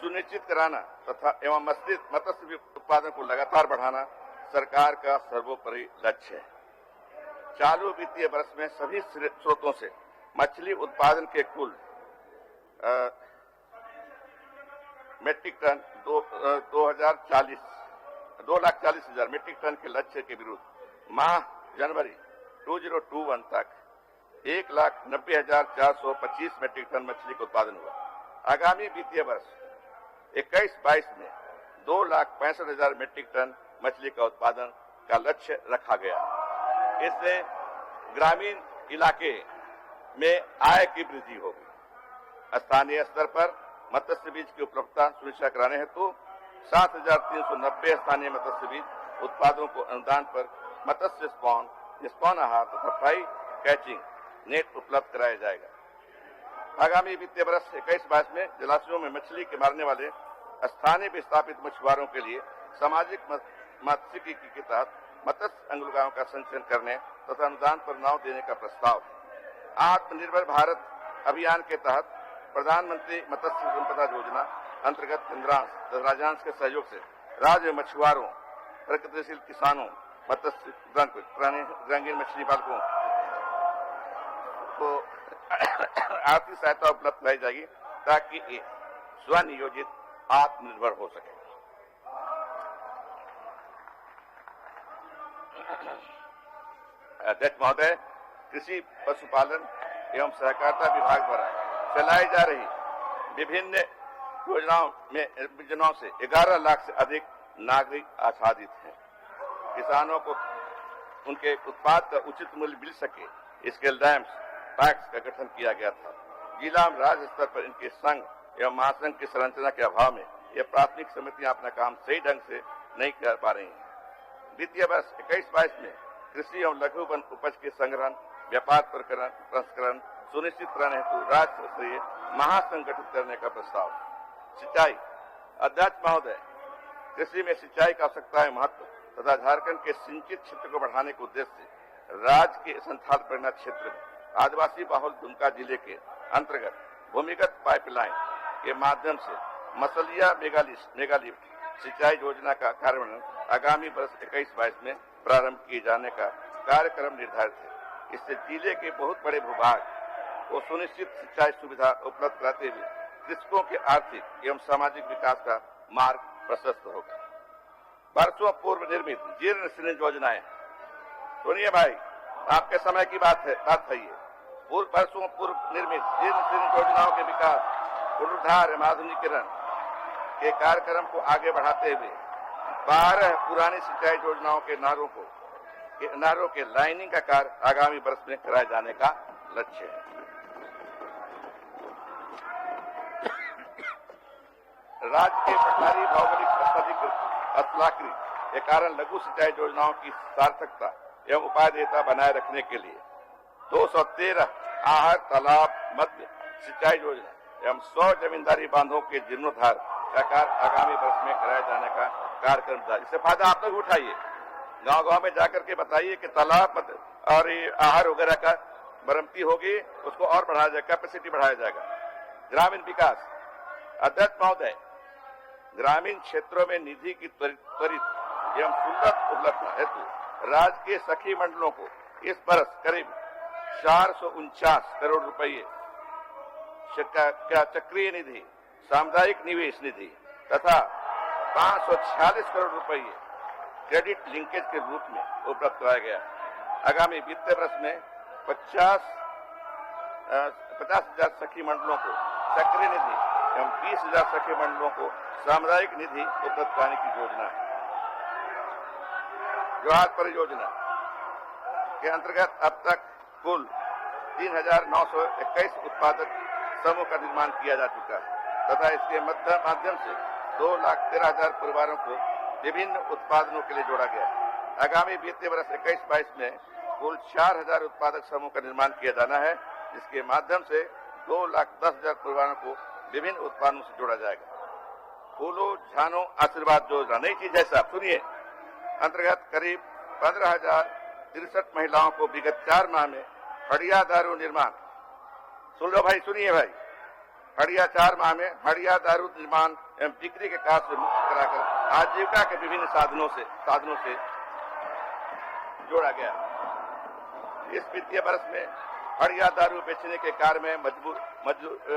सुनिश्चित कराना तथा एवं मत्स्य उत्पादन को लगातार बढ़ाना सरकार का सर्वोपरि लक्ष्य है। चालू वित्तीय वर्ष में सभी स्रोतों से मछली उत्पादन के कुल मीट्रिक टन 2,40,000 मीट्रिक टन के लक्ष्य के विरुद्ध माह जनवरी 2021 तक 1,90,425 मीट्रिक टन मछली का उत्पादन हुआ। आगामी वित्तीय वर्ष 21-22 में 2,65,000 मीट्रिक टन मछली का उत्पादन का लक्ष्य रखा गया। इससे ग्रामीण इलाके में आय की वृद्धि होगी। स्थानीय स्तर पर मत्स्य बीज की उपलब्धता सुनिश्चित कराने हेतु 7,390 स्थानीय मत्स्य बीज उत्पादों को अनुदान पर मत्स्य स्पॉन आहार तथा फ्राई कैचिंग नेट उपलब्ध कराया जाएगा। आगामी वित्तीय वर्ष 21-22 में जलाशयों में मछली के मारने वाले स्थानीय विस्थापित मछुआरों के लिए सामाजिक मात्स्यिकी के तहत मत्स्य अंगुलगाहों का संचयन करने तथा अनुदान पर नाव देने का प्रस्ताव। आत्मनिर्भर भारत अभियान के तहत प्रधानमंत्री मत्स्य संपदा योजना अंतर्गत केंद्रांश तथा राज्यांश के सहयोग से राज्य में मछुआरों, प्रगतिशील किसानों, मत्स्य ग्रामीण मछली पालकों को आर्थिक सहायता उपलब्ध कराई जाएगी ताकि ये स्वनियोजित आत्मनिर्भर हो सके। अध्यक्ष महोदय, कृषि पशुपालन एवं सहकारिता विभाग द्वारा चलाई जा रही विभिन्न योजनाओं से 11 लाख से अधिक नागरिक आच्छादित हैं। किसानों को उनके उत्पाद का उचित मूल्य मिल सके, इसके डैम्स पैक्स का गठन किया गया था। जिला और राज्य स्तर पर इनके संघ एवं महासंघ की संरचना के अभाव में ये प्राथमिक समितियां अपना काम सही ढंग से नहीं कर पा रही हैं। वित्तीय वर्ष 21-22 में कृषि एवं लघु वन उपज के संग्रहण, व्यापार प्रसंस्करण सुनिश्चित कराने हेतु राज्य स्तरीय महासंगठित करने का प्रस्ताव। सिंचाई। अध्यक्ष महोदय, कृषि में सिंचाई का आवश्यकता महत्व तथा झारखंड के सिंचित क्षेत्र को बढ़ाने के उद्देश्य से राज्य के संथाल परिणत क्षेत्र में आदिवासी बहुल दुमका जिले के अंतर्गत भूमिगत पाइपलाइन के माध्यम से मसलिया मेगालिफ्ट सिंचाई योजना का कार्यान्वयन आगामी वर्ष 21-22 में प्रारंभ किए जाने का कार्यक्रम निर्धारित है। इससे जिले के बहुत बड़े भूभाग को सुनिश्चित सिंचाई सुविधा उपलब्ध कराते हुए कृषकों के आर्थिक एवं सामाजिक विकास का मार्ग प्रशस्त होगा। वर्षों पूर्व निर्मित जीर्ण सिंचाई योजनाएं। सुनिए भाई, आपके समय की बात है ये। वर्षों पूर्व निर्मित जीर्ण सिंचाई योजनाओं के विकास, पुनरुद्धार एवं आधुनिकीकरण के कार्यक्रम को आगे बढ़ाते हुए 12 पुरानी सिंचाई योजनाओं के नहरों के लाइनिंग का कार्य आगामी वर्ष में कराए जाने का लक्ष्य है। राज्य के पठारी भौगोलिक स्थलाकृति के कारण लघु सिंचाई योजनाओं की सार्थकता एवं उपादेयता बनाए रखने के लिए 213 आहर तालाब मध्य सिंचाई योजना एवं 100 जमींदारी बांधों के जीर्णोद्धार का कार्य आगामी वर्ष में कराए जाने का कार्यक्रम था। इससे फायदा आप लोग उठाइए, गांव-गांव में जाकर के बताइए कि तालाब और आहर वगैरह का मरम्मती होगी, उसको और बढ़ाया जाएगा, कैपेसिटी बढ़ाया जाएगा। ग्रामीण विकास। अध्यक्ष महोदय, ग्रामीण क्षेत्रों में निधि की त्वरित एवं सुलभ उपलब्धता हेतु राज्य के सखी मंडलों को इस वर्ष करीब 449 करोड़ रुपये का चक्रीय निधि, सामुदायिक निवेश निधि तथा 546 करोड़ रुपये क्रेडिट लिंकेज के रूप में उपलब्ध कराया गया। आगामी वित्तीय वर्ष में 50,000 सखी मंडलों को चक्रीय निधि एवं 20,000 सखी मंडलों को सामुदायिक निधि उपलब्ध कराने की योजना है। जोहार परियोजना के अंतर्गत अब तक कुल 3,921 उत्पादक समूह का निर्माण किया जा चुका है तथा इसके माध्यम से 2,13,000 परिवारों को विभिन्न उत्पादनों के लिए जोड़ा गया है। आगामी वित्तीय वर्ष 21-22 में कुल 4,000 उत्पादक समूह का निर्माण किया जाना है, जिसके माध्यम से 2,10,000 परिवारों को विभिन्न उत्पादनों से जोड़ा जाएगा। फूलो झानो आशीर्वाद योजना नई चीज है साहब, सुनिए। अंतर्गत करीब 15,063 महिलाओं को विगत 4 माह में हड़िया दारू निर्माण, सुन लो भाई, सुनिए भाई, हड़िया 4 माह में हड़िया दारू निर्माण एवं बिक्री के कार्य से मुक्त कराकर आजीविका के विभिन्न साधनों से जोड़ा गया। इस वित्तीय वर्ष में हड़िया दारू बेचने के कार्य में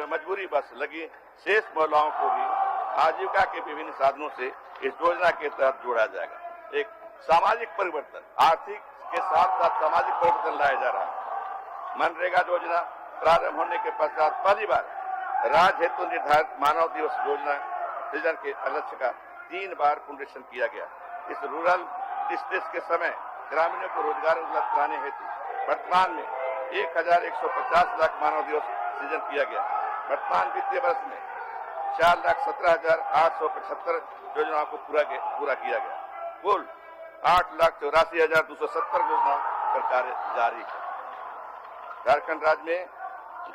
मजबूरी बस लगी शेष महिलाओं को भी आजीविका के विभिन्न साधनों से इस योजना के तहत जोड़ा जाएगा। एक सामाजिक परिवर्तन, आर्थिक के साथ साथ सामाजिक परिवर्तन लाया जा रहा है। मनरेगा योजना प्रारंभ होने के पश्चात पहली बार राज्य हेतु निर्धारित मानव दिवस योजना सृजन के लक्ष्य का 3 बार पुनरीक्षण किया गया। इस रूरल डिस्ट्रिक्ट के समय ग्रामीणों को रोजगार उपलब्ध कराने हेतु वर्तमान में 1150 लाख मानव दिवस सृजन किया गया। वर्तमान वित्तीय वर्ष में 4,17,875 योजनाओं को पूरा किया गया। कुल 8,84,270 योजनाओं पर कार्य जारी है। झारखंड राज्य में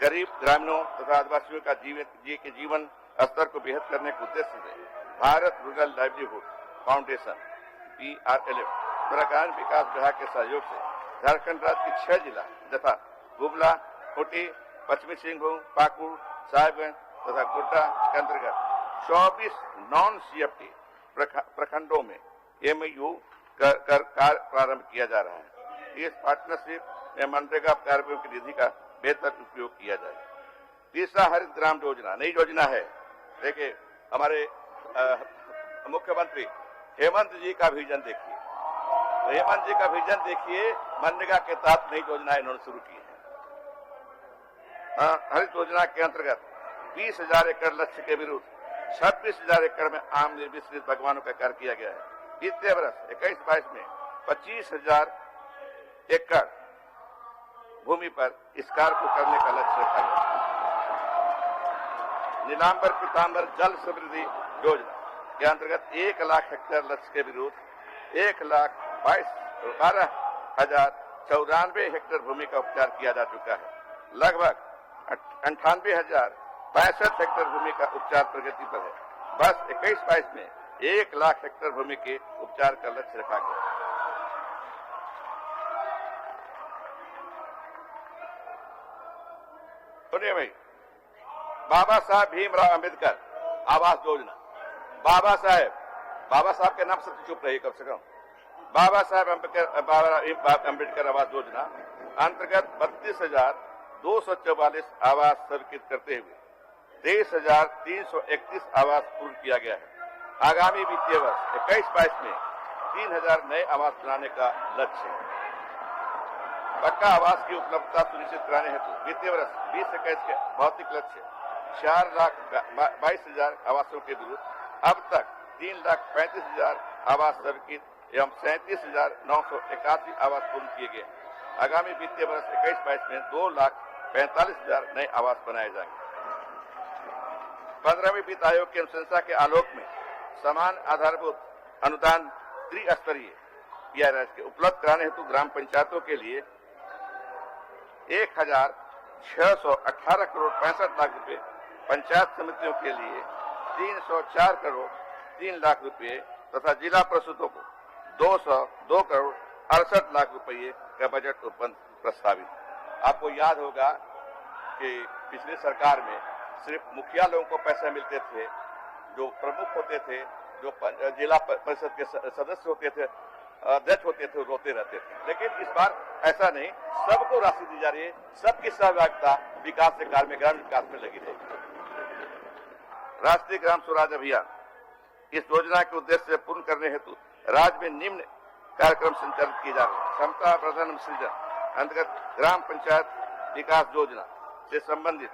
गरीब ग्रामीणों तथा आदिवासियों का जीवन स्तर को बेहतर करने के उद्देश्य से Bharat rural livelihood foundation PRLF द्वारा ग्रामीण विकास विभाग के सहयोग से झारखंड राज्य के 6 जिला यथा गुमला, खूंटी, पश्चिमी सिंहभूम, पाकुड़, साहेबगंज तथा गोड्डा के अंतर्गत 24 नॉन CFT प्रखंडों में MOU कर कार्य प्रारंभ किया जा रहा है। इस पार्टनरशिप में मनरेगा कार्यों की निधि का बेहतर उपयोग किया जाए। तीसरा हरित ग्राम योजना नई योजना है। देखिए हमारे मुख्यमंत्री हेमंत जी का विजन देखिए, तो हेमंत जी का विजन देखिए, मनरेगा के तहत नई योजना इन्होंने शुरू की है। हरित योजना के अंतर्गत 20,000 एकड़ लक्ष्य के विरुद्ध 26,000 एकड़ में आम निर्मित बागवानों का कार्य किया गया है। वित्तीय वर्ष 21-22 में 25,000 एकड़ भूमि पर इस कार्य को करने का लक्ष्य रखा गया। नीलांबर पीतांबर जल समृद्धि योजना के अंतर्गत 1 लाख हेक्टेयर लक्ष्य के विरुद्ध 1,12,094 हेक्टेयर भूमि का उपचार किया जा चुका है। लगभग 98,065 हेक्टेयर भूमि का उपचार प्रगति पर है। बस 21-22 में 1 लाख हेक्टेयर भूमि के उपचार का लक्ष्य रखा गया। सुनिए भाई, बाबा साहब भीमराव अंबेडकर आवास योजना, बाबा साहब के नाम से चुप रहिए कम से कम। बाबा साहब अंबेडकर आवास योजना अंतर्गत 32,244 आवास स्वीकृत करते हुए 23,331 आवास पूर्ण किया गया है। आगामी वित्तीय वर्ष 21-22 में 3,000 नए आवास बनाने का लक्ष्य है। पक्का आवास की उपलब्धता सुनिश्चित कराने हेतु वित्तीय वर्ष 20-21 के भौतिक लक्ष्य 4,22,000 आवासों के विरुद्ध अब तक 3,35,000 आवास स्वीकृत एवं 37,981 आवास पूर्ण किए गए। आगामी वित्तीय वर्ष 21-22 में 2,45,000 नए आवास बनाए जाएंगे। 15वीं वित्त आयोग की अनुशंसा के आलोक में समान आधारभूत अनुदान त्रिस्तरीय PRS के उपलब्ध कराने हेतु ग्राम पंचायतों के लिए 1,618 करोड़ 65 लाख रुपए, पंचायत समितियों के लिए 304 करोड़ 3 लाख रुपए तथा जिला परिषदों को 202 करोड़ 68 लाख रुपए का बजट उत्पन्न प्रस्तावित। आपको याद होगा कि पिछली सरकार में सिर्फ मुखिया लोगों को पैसे मिलते थे, जो प्रमुख होते थे, जो जिला परिषद के सदस्य होते थे, अध्यक्ष होते थे, रोते रहते थे। लेकिन इस बार ऐसा नहीं, सबको राशि दी जा रही है। सबकी सहभागिता विकास के कार्य में, ग्रामीण विकास में लगी रहेगी। राष्ट्रीय ग्राम स्वराज अभियान, इस योजना के उद्देश्य से पूर्ण करने हेतु राज्य में निम्न कार्यक्रम संचालित किए जा रहे हैं। क्षमता प्रधान सृजन अंतर्गत ग्राम पंचायत विकास योजना से संबंधित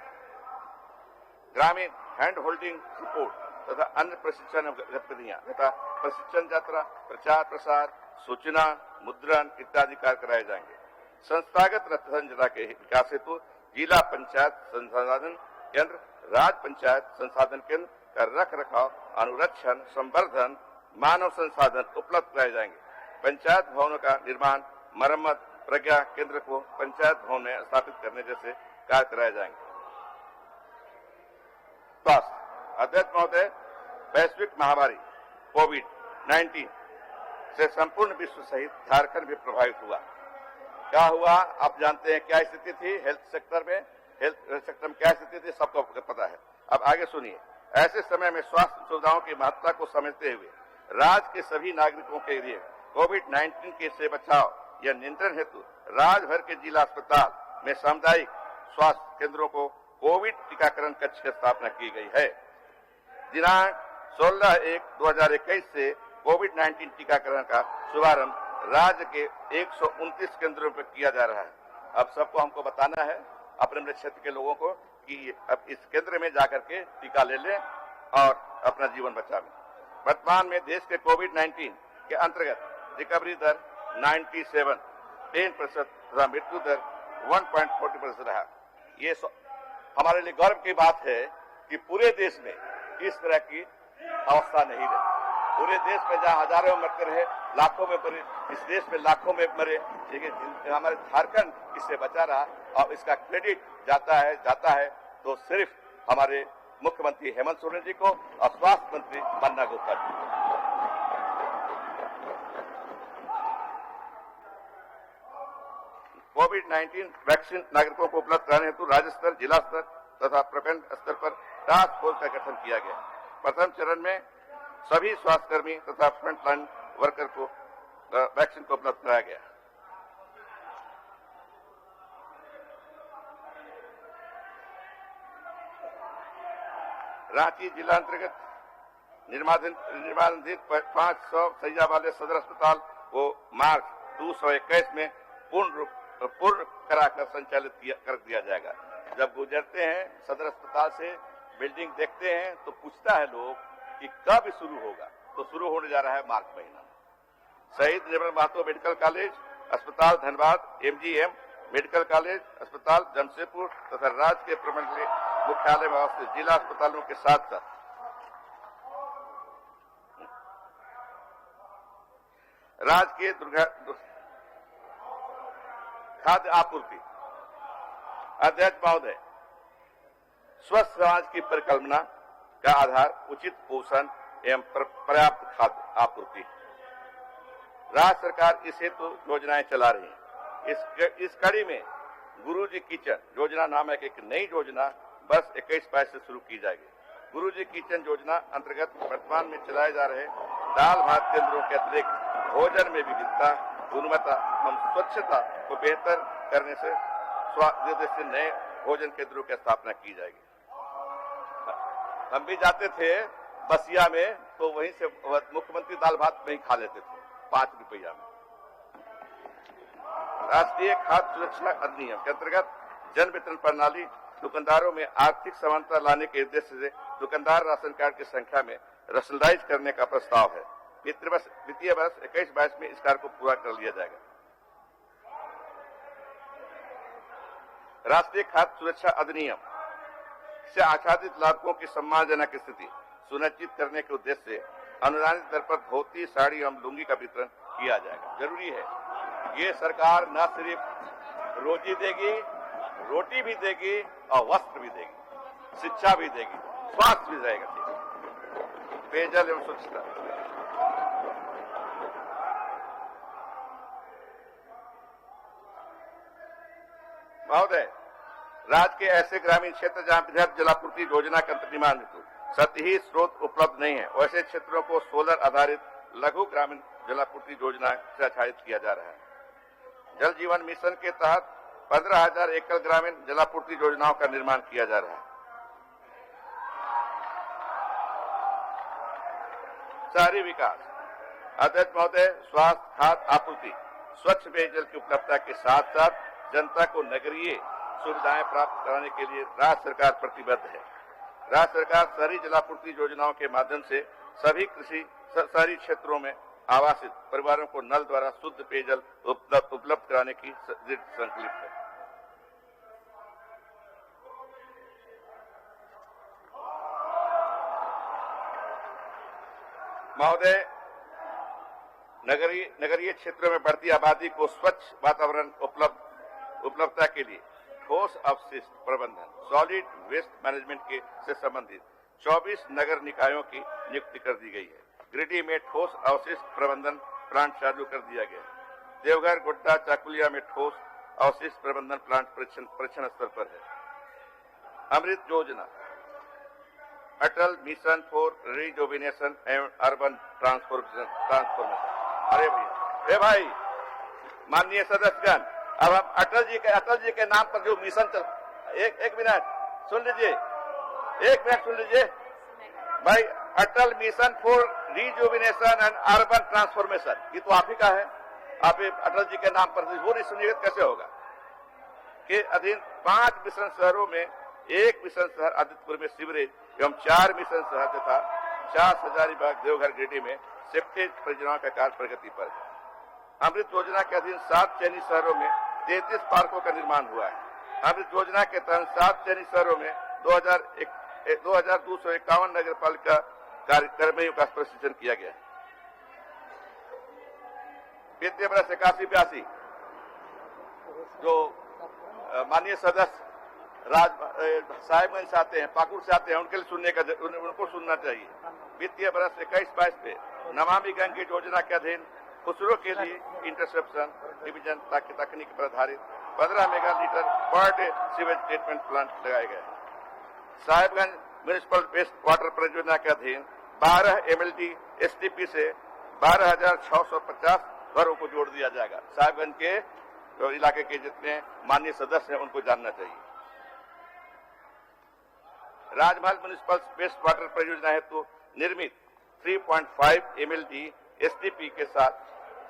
ग्रामीण हैंड होल्डिंग सपोर्ट तथा अन्य प्रशिक्षण गतिविधियां तथा प्रशिक्षण यात्रा, प्रचार प्रसार, सूचना, मुद्रण इत्यादि कार्य कराए जाएंगे। संस्थागत संरचना के विकास हेतु जिला पंचायत संसाधन केंद्र, राज्य पंचायत संसाधन केंद्र का रख रखाव, अनुरक्षण, संवर्धन, मानव संसाधन उपलब्ध कराए जाएंगे। पंचायत भवनों का निर्माण, मरम्मत, प्रज्ञा केंद्र को पंचायत भवन में स्थापित करने जैसे कार्य कराए जाएंगे। स्वास्थ्य अध्यक्ष महोदय, वैश्विक महामारी कोविड-19 से संपूर्ण विश्व सहित झारखंड भी प्रभावित हुआ। क्या हुआ आप जानते हैं, क्या स्थिति थी हेल्थ सेक्टर में क्या स्थिति थी, सबको पता है। अब आगे सुनिए। ऐसे समय में स्वास्थ्य सुविधाओं की महत्ता को समझते हुए राज्य के सभी नागरिकों के लिए कोविड-19 के से बचाव या नियंत्रण हेतु राज्य भर के जिला अस्पताल में सामुदायिक स्वास्थ्य केंद्रों को कोविड टीकाकरण कक्ष की स्थापना की गई है। दिनांक 16/1/2021 से कोविड-19 टीकाकरण का शुभारंभ राज्य के 129 केंद्रों पर किया जा रहा है। अब सबको हमको बताना है, अपने अपने क्षेत्र के लोगों को, कि अब इस केंद्र में जाकर के टीका ले लें और अपना जीवन बचावें। वर्तमान में देश के कोविड-19 के अंतर्गत रिकवरी दर 10% तथा मृत्यु दर 1.40% रहा। ये हमारे लिए गर्व की बात है कि पूरे देश में इस तरह की अवस्था नहीं रही। पूरे देश में जहां हजारों में मरते रहे, लाखों में मरे, इस देश में लाखों में मरे, लेकिन हमारे झारखंड इससे बचा रहा। और इसका क्रेडिट जाता है तो सिर्फ हमारे मुख्यमंत्री हेमंत सोरेन जी को और स्वास्थ्य मंत्री बन्ना गुप्ता जी। कोविड-19 वैक्सीन नागरिकों को उपलब्ध कराने हेतु राज्य स्तर, जिला स्तर तथा प्रखंड स्तर पर टास्क फोर्स का गठन किया गया। प्रथम चरण में सभी स्वास्थ्यकर्मी तथा फ्रंटलाइन वर्कर को वैक्सीन को उपलब्ध कराया गया। रांची जिला अंतर्गत निर्माणाधीन 500 सैया वाले सदर अस्पताल को मार्च 221 में पूर्ण कराकर संचालित कर दिया जाएगा। जब गुजरते हैं सदर अस्पताल से, बिल्डिंग देखते हैं तो पूछता है लोग कि कब शुरू होगा, तो शुरू होने जा रहा है मार्च महीना। शहीद निर्मल महतो मेडिकल कॉलेज अस्पताल धनबाद, MGM मेडिकल कॉलेज अस्पताल जमशेदपुर तथा राज्य के प्रमंडलीय मुख्यालय में स्थित जिला अस्पतालों के साथ साथ राज्य के खाद्य आपूर्ति अध्यक्ष महोदय, स्वस्थ समाज की परिकल्पना का आधार उचित पोषण एवं पर्याप्त खाद्य आपूर्ति। राज्य सरकार इस हेतु योजनाएं चला रही है। इस कड़ी में गुरुजी किचन योजना नामक एक नई योजना वर्ष 21-22 से शुरू की जाएगी। गुरुजी किचन योजना अंतर्गत वर्तमान में चलाए जा रहे दाल भात केंद्रों के अतिरिक्त भोजन में विविधता, गुणवत्ता एवं स्वच्छता को बेहतर करने से उद्देश्य नए भोजन केंद्रों की स्थापना की जाएगी। हम भी जाते थे बसिया में, तो वहीं से मुख्यमंत्री दाल भात नहीं खा लेते थे 5 रुपया में। राष्ट्रीय खाद्य सुरक्षा अधिनियम के अंतर्गत जन वितरण प्रणाली दुकानदारों में आर्थिक समानता लाने के उद्देश्य से दुकानदार राशन कार्ड की संख्या में रैशनलाइज करने का प्रस्ताव है। वित्तीय वर्ष 21-22 में इस कार्य को पूरा कर लिया जाएगा। राष्ट्रीय खाद्य सुरक्षा अधिनियम से आच्छादित लाभुकों की सम्मानजनक स्थिति सुनिश्चित करने के उद्देश्य से अनुदानित दर पर धोती, साड़ी एवं लुंगी का वितरण किया जाएगा। जरूरी है, ये सरकार न सिर्फ रोजी देगी, रोटी भी देगी और वस्त्र भी देगी, शिक्षा भी देगी, स्वास्थ्य भी रहेगा, पेयजल एवं स्वच्छता। महोदय, राज्य के ऐसे ग्रामीण क्षेत्र जहां बृहद जलापूर्ति योजना के अंतर्गत निर्माण हेतु सतही स्रोत उपलब्ध नहीं है, वैसे क्षेत्रों को सोलर आधारित लघु ग्रामीण जलापूर्ति योजना से आच्छादित किया जा रहा है। जल जीवन मिशन के तहत 15,000 एकड़ ग्रामीण जलापूर्ति योजनाओं का निर्माण किया जा रहा है। शहरी विकास अध्यक्ष महोदय, स्वास्थ्य, खाद्य आपूर्ति, स्वच्छ पेयजल की उपलब्धता के साथ साथ जनता को नगरीय सुविधाएं प्राप्त कराने के लिए राज्य सरकार प्रतिबद्ध है। राज्य सरकार शहरी जलापूर्ति योजनाओं के माध्यम से सभी शहरी क्षेत्रों में आवासित परिवारों को नल द्वारा शुद्ध पेयजल उपलब्ध कराने की दृढ़ संकल्प है। महोदय, नगरीय क्षेत्रों में बढ़ती आबादी को स्वच्छ वातावरण उपलब्धता के लिए ठोस अपशिष्ट प्रबंधन सॉलिड वेस्ट मैनेजमेंट के से संबंधित 24 नगर निकायों की नियुक्ति कर दी गई है। गिरिडीह में ठोस अवशिष्ट प्रबंधन प्लांट चालू कर दिया गया है। देवघर, गोड्डा, चाकुलिया में ठोस अवशिष्ट प्रबंधन प्लांट परीक्षण स्तर पर है। अमृत योजना Atal mission for rejuvenation and urban transformation. अरे भाई माननीय सदस्यगण, अब हम अटल जी के नाम पर जो मिशन चल, एक मिनट सुन लीजिए, एक मिनट सुन लीजिए भाई। Atal mission for rejuvenation and urban transformation, ये तो आप ही का है। आप अटल जी के नाम पर वो नहीं सुनिएगा कैसे होगा। के अधीन 5 मिशन शहरों में 1 मिशन शहर आदित्यपुर में सीवरेज एवं 4 मिशन शहर तथा 50 हजारीबाग देवघर गिरिडीह में सेप्टेज परियोजनाओं का कार्य प्रगति पर है। अमृत योजना के अधीन 7 चयनित शहरों में 33 पार्कों का निर्माण हुआ है। अमृत योजना के तहत 7 चयनित शहरों में 2251 नगर पालिका कर्मियों का प्रशिक्षण किया गया है। वित्तीय वर्ष 81-82 जो माननीय सदस्य साहेबगंज से आते हैं, पाकुड़ से आते हैं, उनके लिए उनको सुनना चाहिए। वित्तीय वर्ष 21-22 पे नमामि गंगे योजना के अधीन खुसरो के लिए इंटरसेप्शन डिवीजन तकनीक पर आधारित 15 mega litre per day sewage treatment plant लगाए गए हैं। साहेबगंज म्यूनिसिपल वेस्ट वाटर परियोजना के अधीन 12 MLD STP से 12,650 घरों को जोड़ दिया जाएगा। साहेबगंज के तो इलाके के जितने माननीय सदस्य हैं उनको जानना चाहिए। राजमहल म्यूनिसिपल वेस्ट वाटर परियोजना हेतु निर्मित 3.5 MLD STP के साथ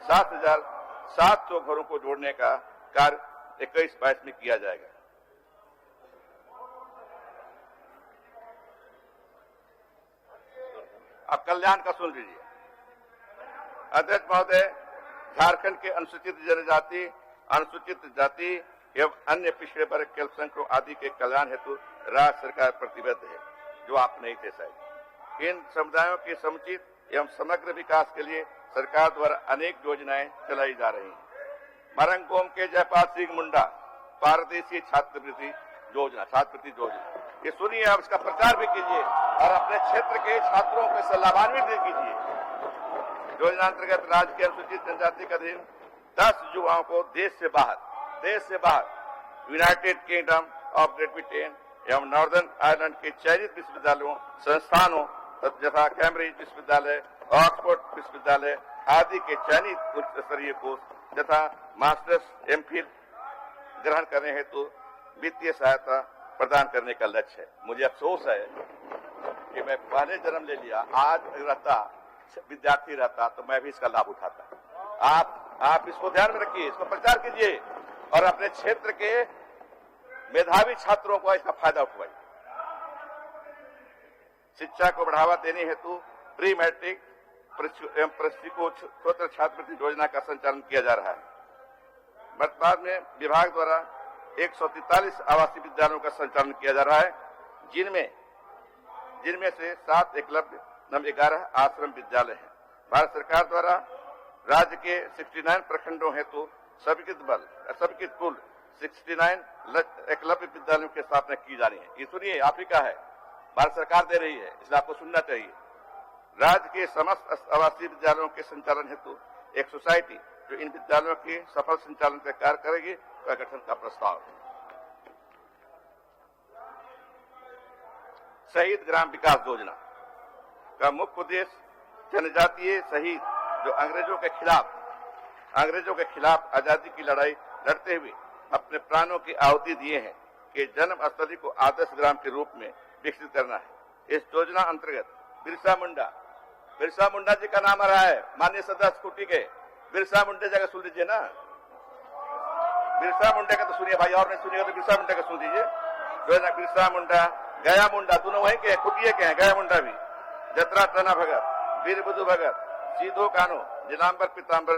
7,700 घरों को जोड़ने का कार्य 21-22 में किया जाएगा। अब कल्याण का सुन लीजिए। अध्यक्ष महोदय, झारखंड के अनुसूचित जनजाति, अनुसूचित जाति एवं अन्य पिछड़े वर्ग के अल्पसंख्यकों आदि के कल्याण हेतु राज्य सरकार प्रतिबद्ध है, जो आप नहीं थे शायद। इन समुदायों के समुचित एवं समग्र विकास के लिए सरकार द्वारा अनेक योजनाएं चलाई जा रही हैं। मरंगोम के जयपाल सिंह मुंडा पारदेशी छात्रवृत्ति योजना, ये सुनिए, आप इसका प्रचार भी कीजिए और अपने क्षेत्र के छात्रों को इससे लाभान्वित भी कीजिए। योजना अंतर्गत राज्य के अनुसूचित जनजाति के अधीन 10 युवाओं को देश से बाहर United kingdom of great Britain एवं नॉर्दर्न आयरलैंड के चयनित विश्वविद्यालयों संस्थानों तथा कैम्ब्रिज विश्वविद्यालय, ऑक्सफोर्ड विश्वविद्यालय आदि के चयनित उच्च स्तरीय कोर्स तथा मास्टर्स MPhil ग्रहण करने हेतु वित्तीय सहायता प्रदान करने का लक्ष्य है। मुझे अफसोस है कि मैं पहले जन्म ले लिया, आज विद्यार्थी रहता तो मैं भी इसका लाभ उठाता। आप इसको ध्यान में रखिए, इसको प्रचार कीजिए और अपने क्षेत्र के मेधावी छात्रों को इसका फायदा उठवाइए। शिक्षा को बढ़ावा देने हेतु प्री मैट्रिक एवं प्रशिक्षकोत्तर छात्रवृत्ति योजना का संचालन किया जा रहा है। वर्तमान में विभाग द्वारा 143 आवासीय विद्यालयों का संचालन किया जा रहा है, जिनमें से 7 एकलव्य नम 11 आश्रम विद्यालय हैं। भारत सरकार द्वारा राज्य के 69 प्रखंडों हेतु स्वीकृत कुल 69 एकलव्य विद्यालयों की स्थापना की जा रही है। ये सुनिए, आप ही का है, भारत सरकार दे रही है, इसलिए आपको सुनना चाहिए। राज्य के समस्त आवासीय विद्यालयों के संचालन हेतु एक सोसाइटी जो इन विद्यालयों के सफल संचालन का कार्य करेगी का गठन का प्रस्ताव। शहीद ग्राम विकास योजना का मुख्य उद्देश्य जनजातीय शहीद जो अंग्रेजों के खिलाफ आजादी की लड़ाई लड़ते हुए अपने प्राणों की आहुति दिए हैं कि जन्म स्थली को आदर्श ग्राम के रूप में विकसित करना है। इस योजना अंतर्गत बिरसा मुंडा जी का नाम आ रहा है, माननीय सदस्य कुटी के बिरसा मुंडा जगह सुन लीजिए ना, बिरसा मुंडा का तो सुनिए भाई, और नहीं सुनिएगा तो बिरसा मुंडा का सुन लीजिए। योजना बिरसा मुंडा, गया मुंडा दोनों वहीं के कुटिये के हैं, गया मुंडा भी, जतरा टना भगत, वीर बुद्धू भगत, सीधो कानो, नीलांबर पीताम्बर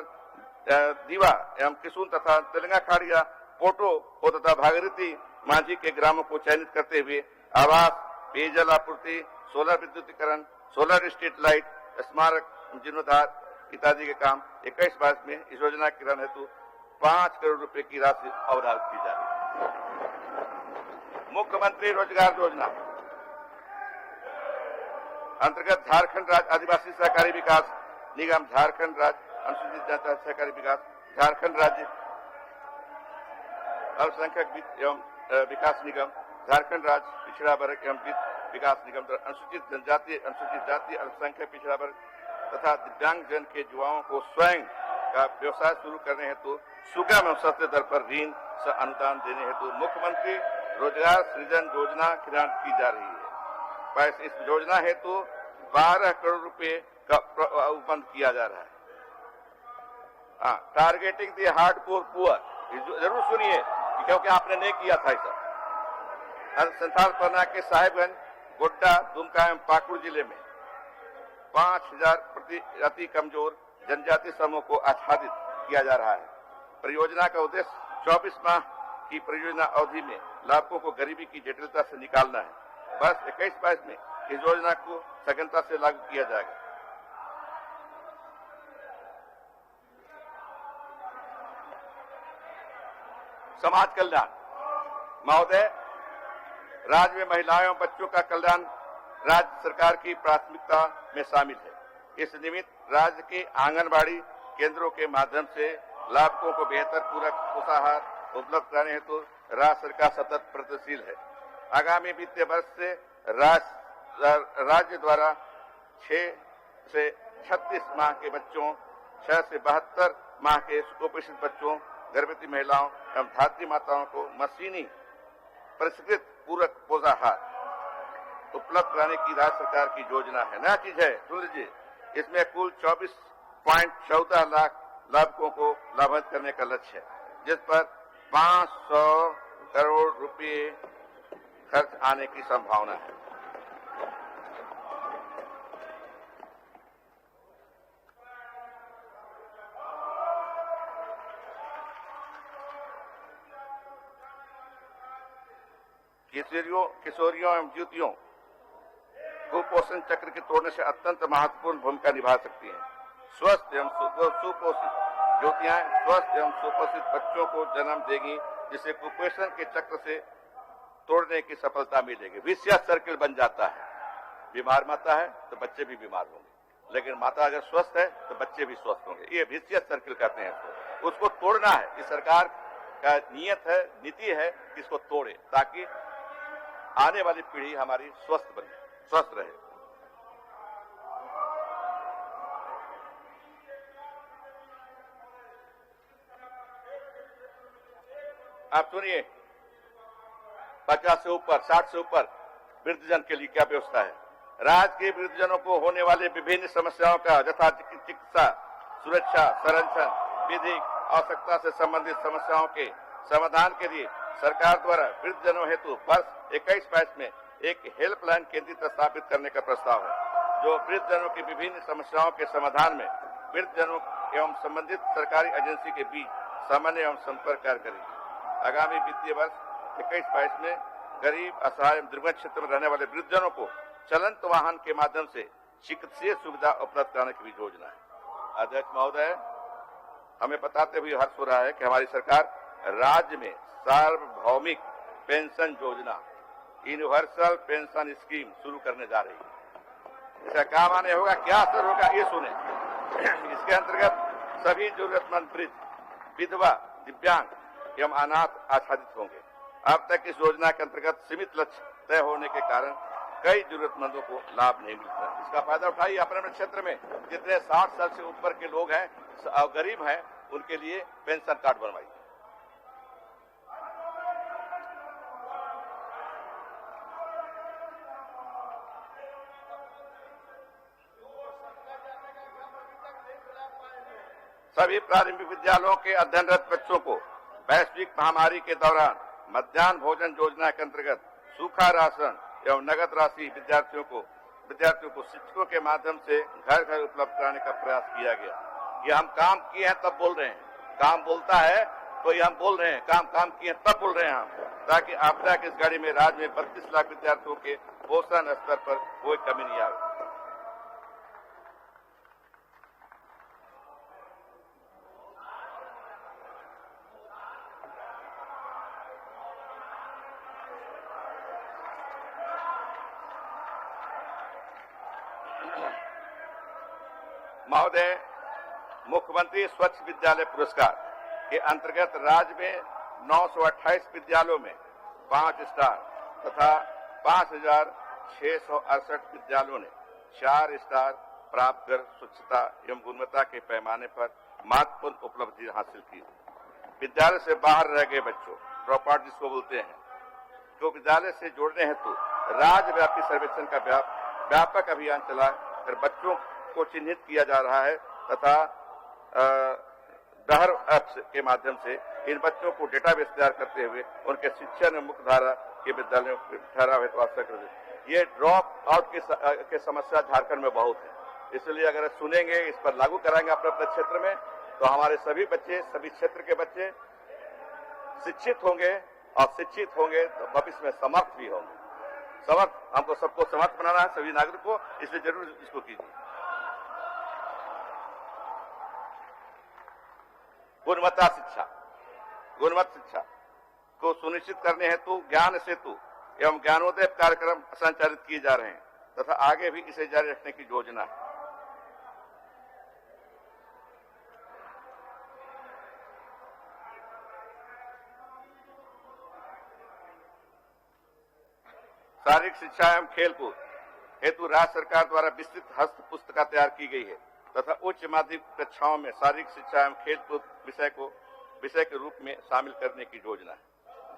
दीवा एवं किशुन तथा तेलंगा खाड़िया पोटो तथा भागीरथी मांझी के ग्रामों को चयनित करते हुए आवास, पेयजल आपूर्ति, सोलर विद्युतीकरण, सोलर स्ट्रीट लाइट, स्मारक जीर्णोद्धार इत्यादि के काम 21-22 में इस योजना के क्रियान्वयन हेतु 5 करोड़ रुपए की राशि अवधारित की जा रही है। मुख्यमंत्री रोजगार योजना अंतर्गत झारखंड राज्य आदिवासी सहकारी विकास निगम, झारखंड राज्य अनुसूचित जनजाति सहकारी विकास, झारखंड राज्य अल्पसंख्यक एवं विकास निगम, झारखंड राज्य पिछड़ा वर्ग एवं विकास निगम द्वारा अनुसूचित जनजाति, अनुसूचित जाति, अल्पसंख्यक पिछड़ा वर्ग तथा दिव्यांग जन के युवाओं को स्वयं का व्यवसाय शुरू करने हेतु सुगम एवं सस्ते दर पर ऋण से अनुदान देने हेतु मुख्यमंत्री रोजगार सृजन योजना क्रियान्वित की जा रही है। इस योजना हेतु 12 करोड़ रुपए का उपबंध किया जा रहा है। टारगेटिंग दी हार्डकोर पुअर, जरूर सुनिए क्योंकि आपने नहीं किया था ऐसा। संथाल परगना के साहेबगंज, गोड्डा, दुमका एवं पाकुड़ जिले में 5000 अति कमजोर जनजाति समूह को आच्छादित किया जा रहा है। परियोजना का उद्देश्य 24 माह की परियोजना अवधि में लाभुकों को गरीबी की जटिलता से निकालना है। वर्ष 21-22 में इस योजना को सघनता से लागू किया जाएगा। समाज कल्याण महोदय, राज्य में महिलाओं एवं बच्चों का कल्याण राज्य सरकार की प्राथमिकता में शामिल है। इस निमित्त राज्य के आंगनबाड़ी केंद्रों के माध्यम से लाभुकों को बेहतर पूरक पोषाहार उपलब्ध कराने हेतु राज्य सरकार सतत प्रयत्नशील है। आगामी वित्तीय वर्ष से राज्य द्वारा 6 से 36 माह के बच्चों, 6 से 72 माह के कुपोषित बच्चों, गर्भवती महिलाओं एवं धात्री माताओं को मशीनी परिष्कृत पूरक पोषाहार उपलब्ध कराने की राज्य सरकार की योजना है। नया चीज है, सुन लीजिए, इसमें कुल 24.14 लाख लाभुकों को लाभान्वित करने का लक्ष्य है, जिस पर 500 करोड़ रुपए खर्च आने की संभावना है। किशोरियों एवं युवतियों कुपोषण चक्र के तोड़ने से अत्यंत महत्वपूर्ण भूमिका निभा सकती हैं। स्वस्थ एवं सुपोषित युवतियां स्वस्थ एवं सुपोषित बच्चों को जन्म देगी, जिससे कुपोषण के चक्र से तोड़ने की सफलता मिलेगी। विशेष सर्किल बन जाता है, बीमार माता है तो बच्चे भी बीमार होंगे, लेकिन माता अगर स्वस्थ है तो बच्चे भी स्वस्थ होंगे। ये विशेष सर्किल कहते हैं उसको तोड़ना है। इस सरकार का नियत है, नीति है कि इसको तोड़े ताकि आने वाली पीढ़ी हमारी स्वस्थ बने, स्वस्थ रहे। आप सुनिए, 50 से ऊपर 60 से ऊपर वृद्धजन के लिए क्या व्यवस्था है। राज्य के वृद्धजनों को होने वाले विभिन्न समस्याओं का यथा चिकित्सा, सुरक्षा, संरक्षण, विधिक आवश्यकता से संबंधित समस्याओं के समाधान के लिए सरकार द्वारा वृद्धजनों हेतु वर्ष 21-22 में एक हेल्पलाइन केंद्र स्थापित करने का प्रस्ताव है, जो वृद्धजनों की विभिन्न समस्याओं के समाधान में वृद्धजनों एवं संबंधित सरकारी एजेंसी के बीच सामान्य एवं संपर्क कार्य करेगी। आगामी वित्तीय वर्ष 21-22 में गरीब, असहाय एवं दुर्गम क्षेत्र में रहने वाले वृद्धजनों को चलंत वाहन के माध्यम से चिकित्सीय सुविधा उपलब्ध कराने की भी योजना है। अध्यक्ष महोदय, हमें बताते हुए हर्ष हो रहा है कि हमारी सरकार राज्य में सार्वभौमिक पेंशन योजना, यूनिवर्सल पेंशन स्कीम शुरू करने जा रही है। इसका क्या माने होगा, क्या असर होगा, ये सुने। इसके अंतर्गत सभी जरूरतमंद वृद्ध, विधवा, दिव्यांग एवं अनाथ आच्छादित होंगे। अब तक इस योजना के अंतर्गत सीमित लक्ष्य तय होने के कारण कई जरूरतमंदों को लाभ नहीं मिलता। इसका फायदा उठाइए। अपने अपने क्षेत्र में जितने 60 साल से ऊपर के लोग हैं, गरीब हैं, उनके लिए पेंशन कार्ड बनवाइए। सभी प्रारंभिक विद्यालयों के अध्ययनरत बच्चों को वैश्विक महामारी के दौरान मध्याह्न भोजन योजना के अंतर्गत सूखा राशन एवं नगद राशि विद्यार्थियों को शिक्षकों के माध्यम से घर घर उपलब्ध कराने का प्रयास किया गया। ये हम काम किए हैं तब बोल रहे हैं, काम बोलता है तो ये हम बोल रहे हैं, काम किए हैं तब बोल रहे हैं हम, ताकि आपदा की इस घड़ी में राज्य में 32 लाख विद्यार्थियों के पोषण स्तर पर कोई कमी नहीं आए। महोदय, मुख्यमंत्री स्वच्छ विद्यालय पुरस्कार के अंतर्गत राज्य में 928 विद्यालयों में 5 स्टार तथा 5,668 विद्यालयों ने 4 स्टार प्राप्त कर स्वच्छता एवं गुणवत्ता के पैमाने पर महत्वपूर्ण उपलब्धि हासिल की। विद्यालय से बाहर रह गए बच्चों, ड्रॉप आउट जिसको बोलते हैं, तो विद्यालय से जोड़ने हेतु राज्यव्यापी सर्वेक्षण का व्यापक अभियान चला कर बच्चों को चिन्हित किया जा रहा है तथा डहर ऐप्स के माध्यम से इन बच्चों को डेटाबेस तैयार करते हुए उनके शिक्षण मुख्य धारा के विद्यालयों में ठहराव हेतु आवश्यक है। ये ड्रॉप आउट की समस्या झारखंड में बहुत है, इसलिए अगर सुनेंगे, इस पर लागू कराएंगे अपने अपने क्षेत्र में, तो हमारे सभी बच्चे, सभी क्षेत्र के बच्चे शिक्षित होंगे और शिक्षित होंगे तो भविष्य में समर्थ भी होंगे। समर्थ, हमको सबको समर्थ बनाना है, सभी नागरिक को, इसलिए जरूर इसको कीजिए। गुणवत्ता शिक्षा को सुनिश्चित करने हेतु ज्ञान सेतु एवं ज्ञानोदय कार्यक्रम संचालित किए जा रहे हैं तथा आगे भी इसे जारी रखने की योजना है। शारीरिक शिक्षा एवं खेलकूद हेतु राज्य सरकार द्वारा विस्तृत हस्त पुस्तिका तैयार की गई है तथा उच्च माध्यमिक कक्षाओं में शारीरिक शिक्षा एवं खेलकूद विषय के रूप में शामिल करने की योजना है।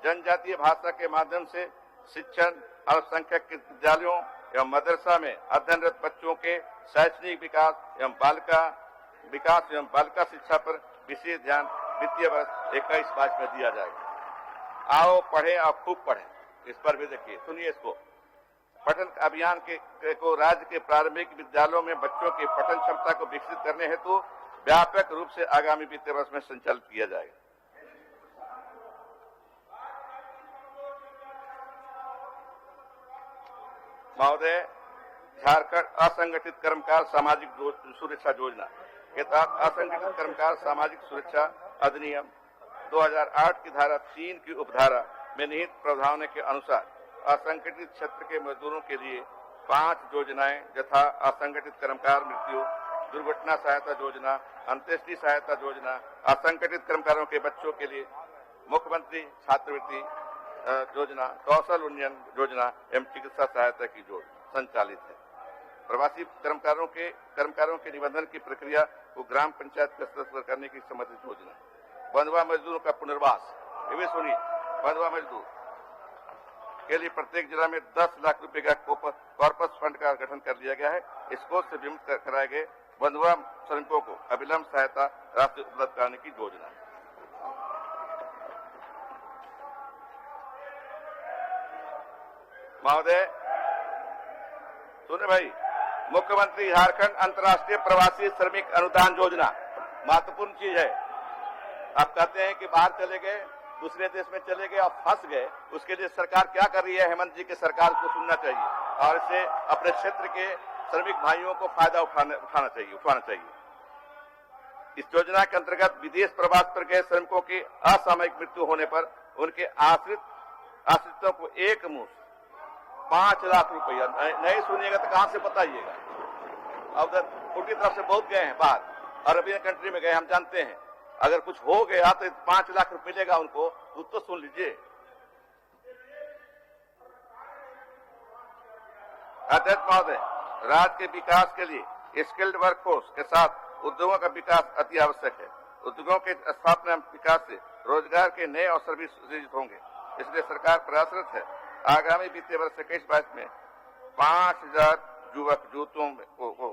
जनजातीय भाषा के माध्यम से शिक्षण, अल्पसंख्यक के विद्यालयों एवं मदरसा में अध्ययनरत बच्चों के शैक्षणिक विकास एवं बालिका शिक्षा पर विशेष ध्यान वित्तीय वर्ष 21-22 में दिया जाएगा। आओ पढ़ें और खूब पढ़ें, इस पर भी देखिए, सुनिए इसको। पठन अभियान को राज्य के प्रारंभिक विद्यालयों में बच्चों की पठन क्षमता को विकसित करने हेतु व्यापक रूप से आगामी वित्तीय वर्ष में संचालित किया जाएगा। महोदय, झारखंड असंगठित कर्मकार सामाजिक सुरक्षा योजना के तहत असंगठित कर्मकार सामाजिक सुरक्षा अधिनियम 2008 की धारा 3 की उपधारा में निहित प्रावधानों के अनुसार असंगठित क्षेत्र के मजदूरों के लिए 5 योजनाएं यथा असंगठित कर्मकार मृत्यु दुर्घटना सहायता योजना, अंत्येष्टि सहायता योजना, असंगठित कर्मकारों के बच्चों के लिए मुख्यमंत्री छात्रवृत्ति योजना, कौशल उन्नयन योजना एवं चिकित्सा सहायता की योजना संचालित है। प्रवासी कर्मकारों के निबंधन की प्रक्रिया को ग्राम पंचायत के स्तर पर करने की संबंधित योजना है। बंधुआ मजदूरों का पुनर्वास, ये भी सुनिए, बंधुआ मजदूर के लिए प्रत्येक जिला में 10 लाख रुपए का कॉर्पस फंड का गठन कर लिया गया है। इस कोष से विमुक्त कराए गए बंधुआ श्रमिकों को अविलंब सहायता राशि उपलब्ध कराने की योजना है। महोदय सुने भाई, मुख्यमंत्री झारखंड अंतर्राष्ट्रीय प्रवासी श्रमिक अनुदान योजना महत्वपूर्ण चीज है। आप कहते हैं कि बाहर चले गए, दूसरे देश में चले गए और फंस गए, उसके लिए सरकार क्या कर रही है? हेमंत जी की सरकार को सुनना चाहिए और इससे अपने क्षेत्र के श्रमिक भाइयों को फायदा उठाना चाहिए। इस योजना के अंतर्गत विदेश प्रवास पर गए श्रमिकों की असामयिक मृत्यु होने पर उनके आश्रितों को एक मुश्त 5 लाख रुपया, नहीं सुनिएगा तो कहां से बताइएगा। अब उधर उनकी तरफ से बहुत गए हैं बाहर, अरबियन कंट्री में गए, हम जानते हैं। अगर कुछ हो गया तो 5 लाख रुपए मिलेगा उनको, तो सुन लीजिए। अध्यक्ष महोदय, राज्य के विकास के लिए स्किल्ड वर्कफोर्स के साथ उद्योगों का विकास अति आवश्यक है। उद्योगों के स्थापना विकास से रोजगार के नए अवसर भी सृजित होंगे, इसलिए सरकार प्रयासरत है आगामी वित्तीय वर्ष 21-22 में 5000 युवक युवतियों को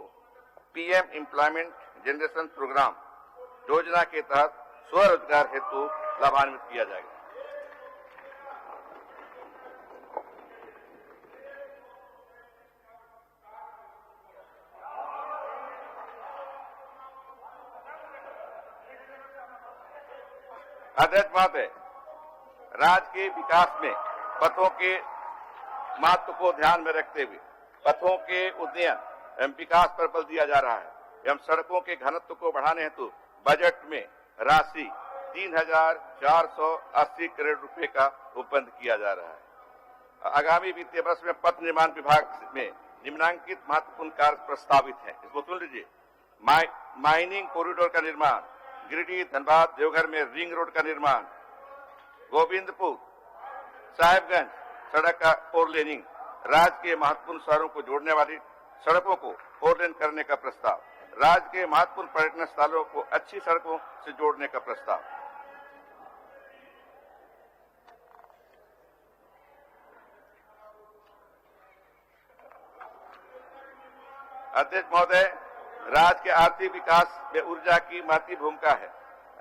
पीएम एम्प्लॉयमेंट जनरेशन प्रोग्राम योजना के तहत स्वरोजगार हेतु लाभान्वित किया जाएगा। अध्यक्ष महोदय, राज्य के विकास में पथों के महत्व को ध्यान में रखते हुए पथों के उन्नयन एवं विकास पर बल दिया जा रहा है एवं सड़कों के घनत्व को बढ़ाने हेतु बजट में राशि 3,480 करोड़ रुपए का उपबंध किया जा रहा है। आगामी वित्तीय वर्ष में पथ निर्माण विभाग में निम्नांकित महत्वपूर्ण कार्य प्रस्तावित हैं। इसको सुन लीजिए। माइनिंग कॉरिडोर का निर्माण, गिरिडीह धनबाद देवघर में रिंग रोड का निर्माण, गोविंदपुर साहिबगंज सड़क का 4 लेनिंग, राज्य के महत्वपूर्ण शहरों को जोड़ने वाली सड़कों को 4 लेन करने का प्रस्ताव, राज्य के महत्वपूर्ण पर्यटन स्थलों को अच्छी सड़कों से जोड़ने का प्रस्ताव। अध्यक्ष महोदय, राज्य के आर्थिक विकास में ऊर्जा की महत्वपूर्ण भूमिका है।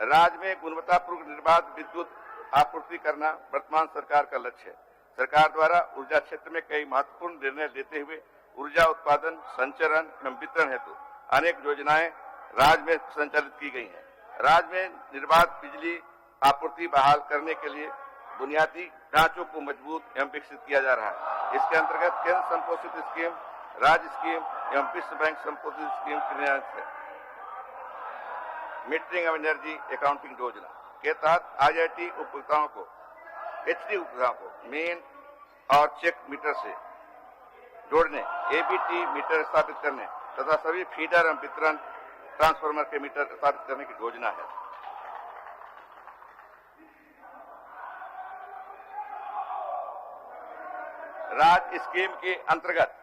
राज्य में गुणवत्तापूर्ण निर्बाध विद्युत आपूर्ति करना वर्तमान सरकार का लक्ष्य है। सरकार द्वारा ऊर्जा क्षेत्र में कई महत्वपूर्ण निर्णय लेते हुए ऊर्जा उत्पादन, संचरण एवं वितरण हेतु अनेक योजनाएं राज्य में संचालित की गई हैं। राज्य में निर्बाध बिजली आपूर्ति बहाल करने के लिए बुनियादी ढांचों को मजबूत एवं विकसित किया जा रहा है। इसके अंतर्गत केंद्र संपोषित स्कीम, राज्य स्कीम एवं विश्व बैंक संपोषित स्कीम क्रियान्वित है। मीटरिंग ऑफ एनर्जी अकाउंटिंग योजना के तहत IIT उपभोक्ताओं को HD उपभोक्ताओं को मेन और चेक मीटर से जोड़ने, ABT मीटर स्थापित करने तथा सभी फीडर एवं वितरण ट्रांसफार्मर के मीटर स्थापित करने की योजना है। राज्य स्कीम के अंतर्गत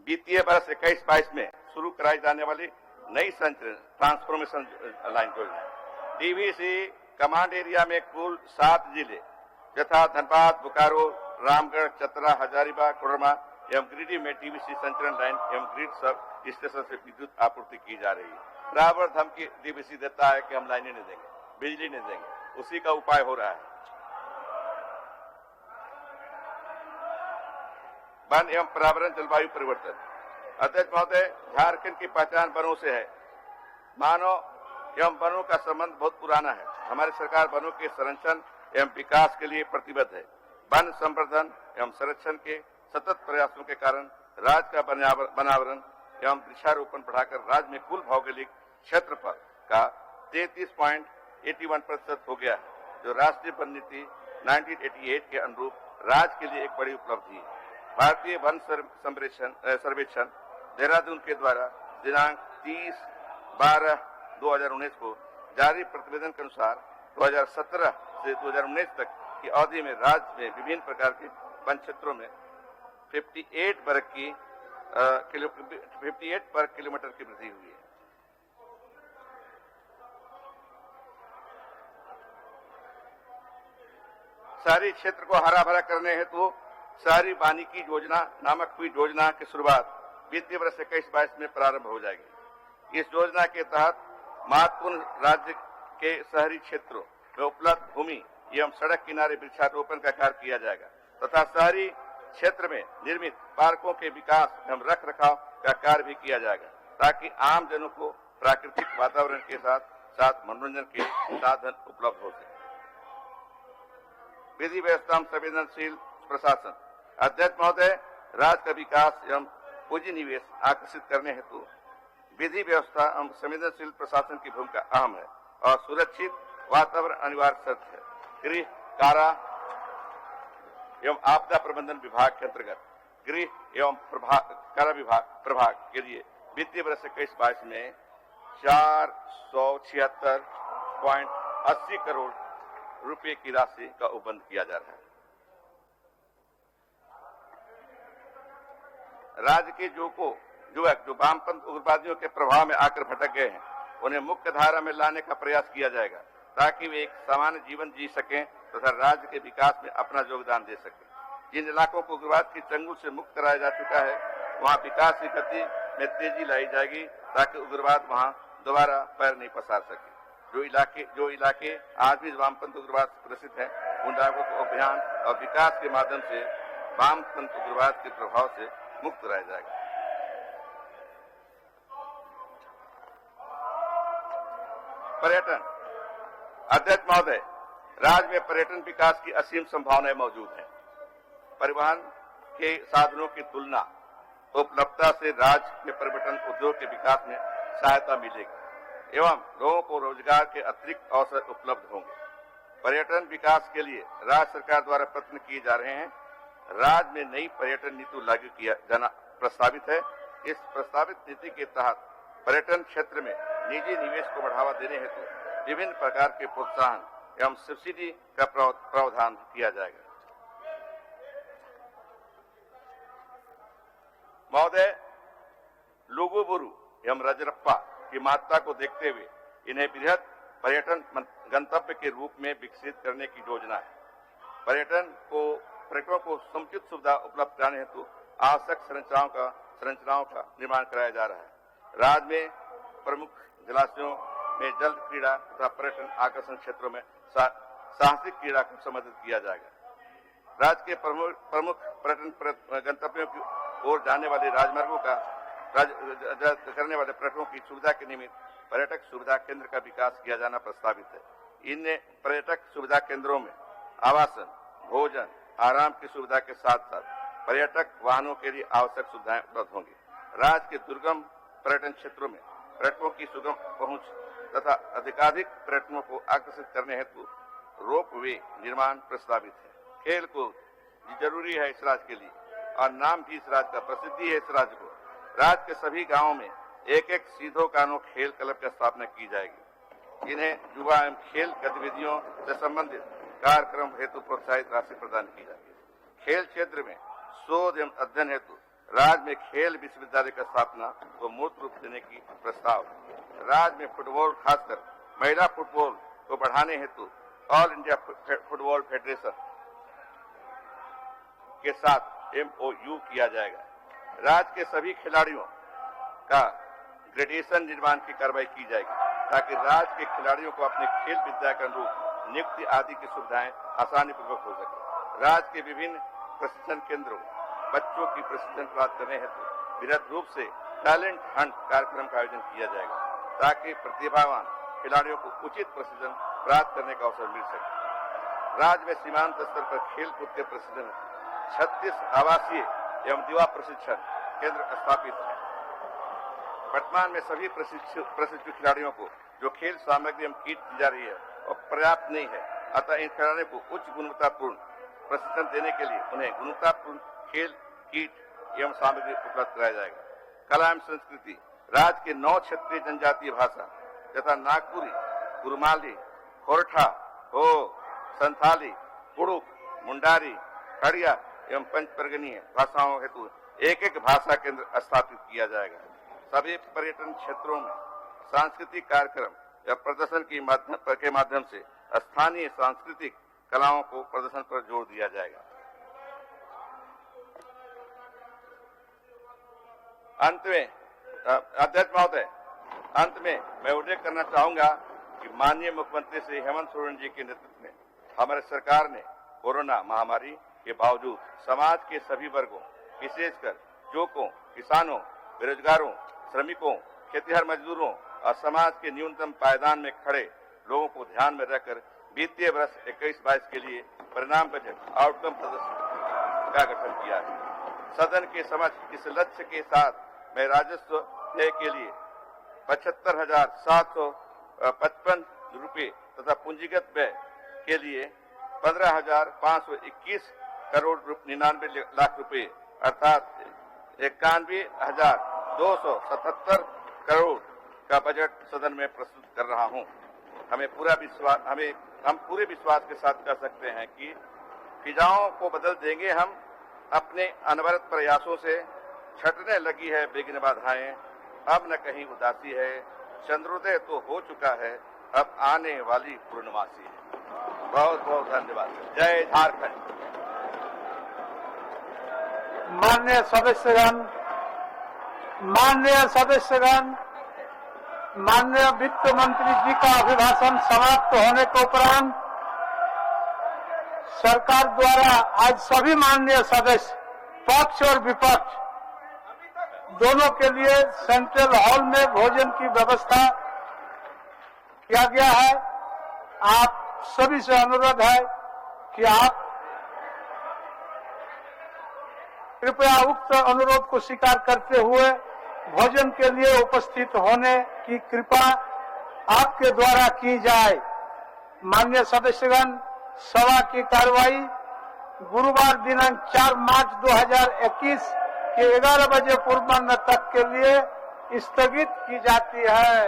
वित्तीय वर्ष 21-22 में शुरू कराई जाने वाली नई संचरण ट्रांसफॉर्मेशन लाइन योजना DVC कमांड एरिया में कुल 7 जिले यथा धनबाद, बोकारो, रामगढ़, चतरा, हजारीबाग, कोडरमा एवं गिरिडीह में DVC संचरण लाइन एवं ग्रिड सब स्टेशन से विद्युत आपूर्ति की जा रही है। बराबर धमकी DVC देता है कि हम लाइनें नहीं देंगे, बिजली नहीं देंगे, उसी का उपाय हो रहा है। वन एवं पर्यावरण जलवायु परिवर्तन। अध्यक्ष महोदय, झारखंड की पहचान वनों से है। मानव एवं वनों का संबंध बहुत पुराना है। हमारी सरकार वनों के संरक्षण एवं विकास के लिए प्रतिबद्ध है। वन संवर्धन एवं संरक्षण के सतत प्रयासों के कारण राज्य का वनावरण एवं वृक्षारोपण बढ़ाकर राज्य में कुल भौगोलिक क्षेत्रफल का 33.81% हो गया है, जो राष्ट्रीय वन नीति 1988 के अनुरूप राज्य के लिए एक बड़ी उपलब्धि है। भारतीय वन सर्वेक्षण देहरादून के द्वारा दिनांक 30/12/2019 को जारी प्रतिवेदन के अनुसार 2017 से 2019 तक की अवधि में राज्य में विभिन्न प्रकार के वन क्षेत्रों में 58 वर्ग किलोमीटर की वृद्धि हुई है। शहरी क्षेत्र को हरा भरा करने हेतु शहरी वानिकी योजना नामक हुई योजना की शुरुआत वित्तीय वर्ष 21-22 में प्रारंभ हो जाएगी। इस योजना के तहत महत्वपूर्ण राज्य के शहरी क्षेत्रों में उपलब्ध भूमि एवं सड़क किनारे वृक्षारोपण का कार्य किया जाएगा तथा शहरी क्षेत्र में निर्मित पार्कों के विकास एवं रख रखाव का कार्य भी किया जाएगा, ताकि आम जनों को प्राकृतिक वातावरण के साथ साथ मनोरंजन के साधन उपलब्ध हो सके। विधि व्यवस्था में संवेदनशील प्रशासन। अध्यक्ष महोदय, राज्य का विकास एवं पूंजी निवेश आकर्षित करने हेतु विधि व्यवस्था एवं संवेदनशील प्रशासन की भूमिका अहम है और सुरक्षित वातावरण अनिवार्य शर्त है। गृह, कारा एवं आपदा प्रबंधन विभाग के अंतर्गत गृह एवं कारा विभाग प्रभाग के लिए वित्तीय वर्ष 21-22 में 476.80 करोड़ रुपए की राशि का उपबंध किया जा रहा है। राज्य के युवक जो वामपंथ उग्रवादियों के प्रभाव में आकर भटक गए हैं, उन्हें मुख्य धारा में लाने का प्रयास किया जाएगा, ताकि वे एक सामान्य जीवन जी सकें तथा राज्य के विकास में अपना योगदान दे सकें। जिन इलाकों को उग्रवाद की चंगुल से मुक्त कराया जा चुका है, वहां विकास की गति में तेजी लाई जाएगी, ताकि उग्रवाद वहां दोबारा पैर नहीं पसार सके। जो इलाके आज भी वामपंथ उग्रवाद से ग्रसित हैं, उन इलाकों को अभियान और विकास के माध्यम से वामपंथ उग्रवाद के प्रभाव से मुक्त कराया जाएगा। पर्यटन। अध्यक्ष महोदय, राज्य में पर्यटन विकास की असीम संभावनाएं मौजूद हैं। परिवहन के साधनों की तुलना उपलब्धता से राज्य के पर्यटन उद्योग के विकास में सहायता मिलेगी एवं लोगों को रोजगार के अतिरिक्त अवसर उपलब्ध होंगे। पर्यटन विकास के लिए राज्य सरकार द्वारा प्रयत्न किए जा रहे हैं। राज्य में नई पर्यटन नीति लागू किया जाना प्रस्तावित है। इस प्रस्तावित नीति के तहत पर्यटन क्षेत्र में निजी निवेश को बढ़ावा देने हेतु विभिन्न प्रकार के प्रोत्साहन एवं सब्सिडी का प्रावधान किया जाएगा। महोदय, लुगुबुरु एवं रजरप्पा की महत्ता को देखते हुए इन्हें बृहद पर्यटन गंतव्य के रूप में विकसित करने की योजना है। पर्यटकों को समुचित सुविधा उपलब्ध कराने हेतु आवश्यक संरचनाओं का निर्माण कराया जा रहा है। राज्य में प्रमुख जलाशयों में जल क्रीड़ा तथा पर्यटन आकर्षण क्षेत्रों में साहसिक क्रीड़ा को समर्थित किया जाएगा। राज्य के प्रमुख पर्यटन गंतव्यों की ओर जाने वाले राजमार्गों का करने वाले पर्यटकों की सुविधा के निमित्त पर्यटक सुविधा केंद्र का विकास किया जाना प्रस्तावित है। इन पर्यटक सुविधा केंद्रों में आवासन, भोजन, आराम की सुविधा के साथ साथ पर्यटक वाहनों के लिए आवश्यक सुविधाएं उपलब्ध होंगी। राज्य के दुर्गम पर्यटन क्षेत्रों में पर्यटकों की सुगम पहुंच तथा अधिकाधिक पर्यटकों को आकर्षित करने हेतु रोप वे निर्माण प्रस्तावित है। खेल कूद जरूरी है इस राज्य के लिए और नाम भी इस राज्य का प्रसिद्धि है। इस राज्य को राज्य के सभी गांवों में एक एक सीधो कानो खेल क्लब की स्थापना की जाएगी। इन्हें युवा एवं खेल गतिविधियों से संबंधित कार्यक्रम हेतु प्रोत्साहित राशि प्रदान की जाएगी। खेल क्षेत्र में शोध एवं अध्ययन हेतु राज्य में खेल विश्वविद्यालय की स्थापना को मूर्त रूप देने की प्रस्ताव है। राज्य में फुटबॉल, खासकर महिला फुटबॉल को बढ़ाने हेतु ऑल इंडिया फुटबॉल फेडरेशन के साथ MOU किया जाएगा। राज्य के सभी खिलाड़ियों का ग्रेजुएशन निर्माण की कार्रवाई की जाएगी ताकि राज्य के खिलाड़ियों को अपने खेल विद्या के अनुरूप नियुक्ति आदि की सुविधाएं आसानी पूर्वक हो सके। राज्य के विभिन्न प्रशिक्षण केंद्रों बच्चों की प्रशिक्षण प्राप्त करने हेतु विरत रूप से टैलेंट हंट कार्यक्रम का आयोजन किया जाएगा ताकि प्रतिभावान खिलाड़ियों को उचित प्रशिक्षण प्राप्त करने का अवसर मिल सके। राज्य में सीमांत स्तर पर खेल कूद के प्रशिक्षण 36 आवासीय एवं युवा प्रशिक्षण केंद्र स्थापित है। वर्तमान में सभी प्रशिक्षित खिलाड़ियों को जो खेल सामग्री एवं किट दी जा रही है और पर्याप्त नहीं है, अतः इन खिलाड़ियों को उच्च गुणवत्तापूर्ण प्रशिक्षण देने के लिए उन्हें गुणवत्तापूर्ण खेल किट एवं सामग्री उपलब्ध कराया जाएगा। कला एवं संस्कृति राज्य के 9 क्षेत्रीय जनजातीय भाषा तथा नागपुरी, कुरुमाली, खोरठा, हो, संथाली, कुड़ुक, मुंडारी, खड़िया एवं पंचपर्गनीय भाषाओं हेतु एक एक भाषा केंद्र स्थापित किया जाएगा। सभी पर्यटन क्षेत्रों में सांस्कृतिक कार्यक्रम या प्रदर्शन के माध्यम से स्थानीय सांस्कृतिक कलाओं को प्रदर्शन पर जोर दिया जाएगा। अंत में अध्यक्ष महोदय, अंत में मैं उल्लेख करना चाहूंगा कि माननीय मुख्यमंत्री श्री हेमंत सोरेन जी के नेतृत्व में हमारी सरकार ने कोरोना महामारी के बावजूद समाज के सभी वर्गों, विशेषकर युवकों, किसानों, बेरोजगारों, श्रमिकों, खेतीहर मजदूरों और समाज के न्यूनतम पायदान में खड़े लोगों को ध्यान में रखकर वित्तीय वर्ष 21-22 के लिए परिणाम बजट आउटकम प्रदर्शन का गठन किया है। सदन के समक्ष इस लक्ष्य के साथ मैं राजस्व व्यय के लिए 75,755 रुपये तथा पूंजीगत व्यय के लिए 15,521 करोड़ 99 लाख रुपए अर्थात 91,277 करोड़ का बजट सदन में प्रस्तुत कर रहा हूं। हम पूरे विश्वास के साथ कह सकते हैं कि फिजाओं को बदल देंगे हम। अपने अनवरत प्रयासों से छटने लगी है विघ्न बाधाएं, अब न कहीं उदासी है, चंद्रोदय तो हो चुका है, अब आने वाली पूर्णमासी है। बहुत बहुत धन्यवाद। जय झारखंड। माननीय सदस्यगण, माननीय वित्त मंत्री जी का अभिभाषण समाप्त होने के उपरांत सरकार द्वारा आज सभी माननीय सदस्य पक्ष और विपक्ष दोनों के लिए सेंट्रल हॉल में भोजन की व्यवस्था किया गया है। आप सभी से अनुरोध है कि आप कृपया उक्त अनुरोध को स्वीकार करते हुए भोजन के लिए उपस्थित होने की कृपा आपके द्वारा की जाए। माननीय सदस्यगण, सभा की कार्रवाई गुरुवार दिनांक 4 मार्च 2021 के 11 बजे पूर्वाह्न तक के लिए स्थगित की जाती है।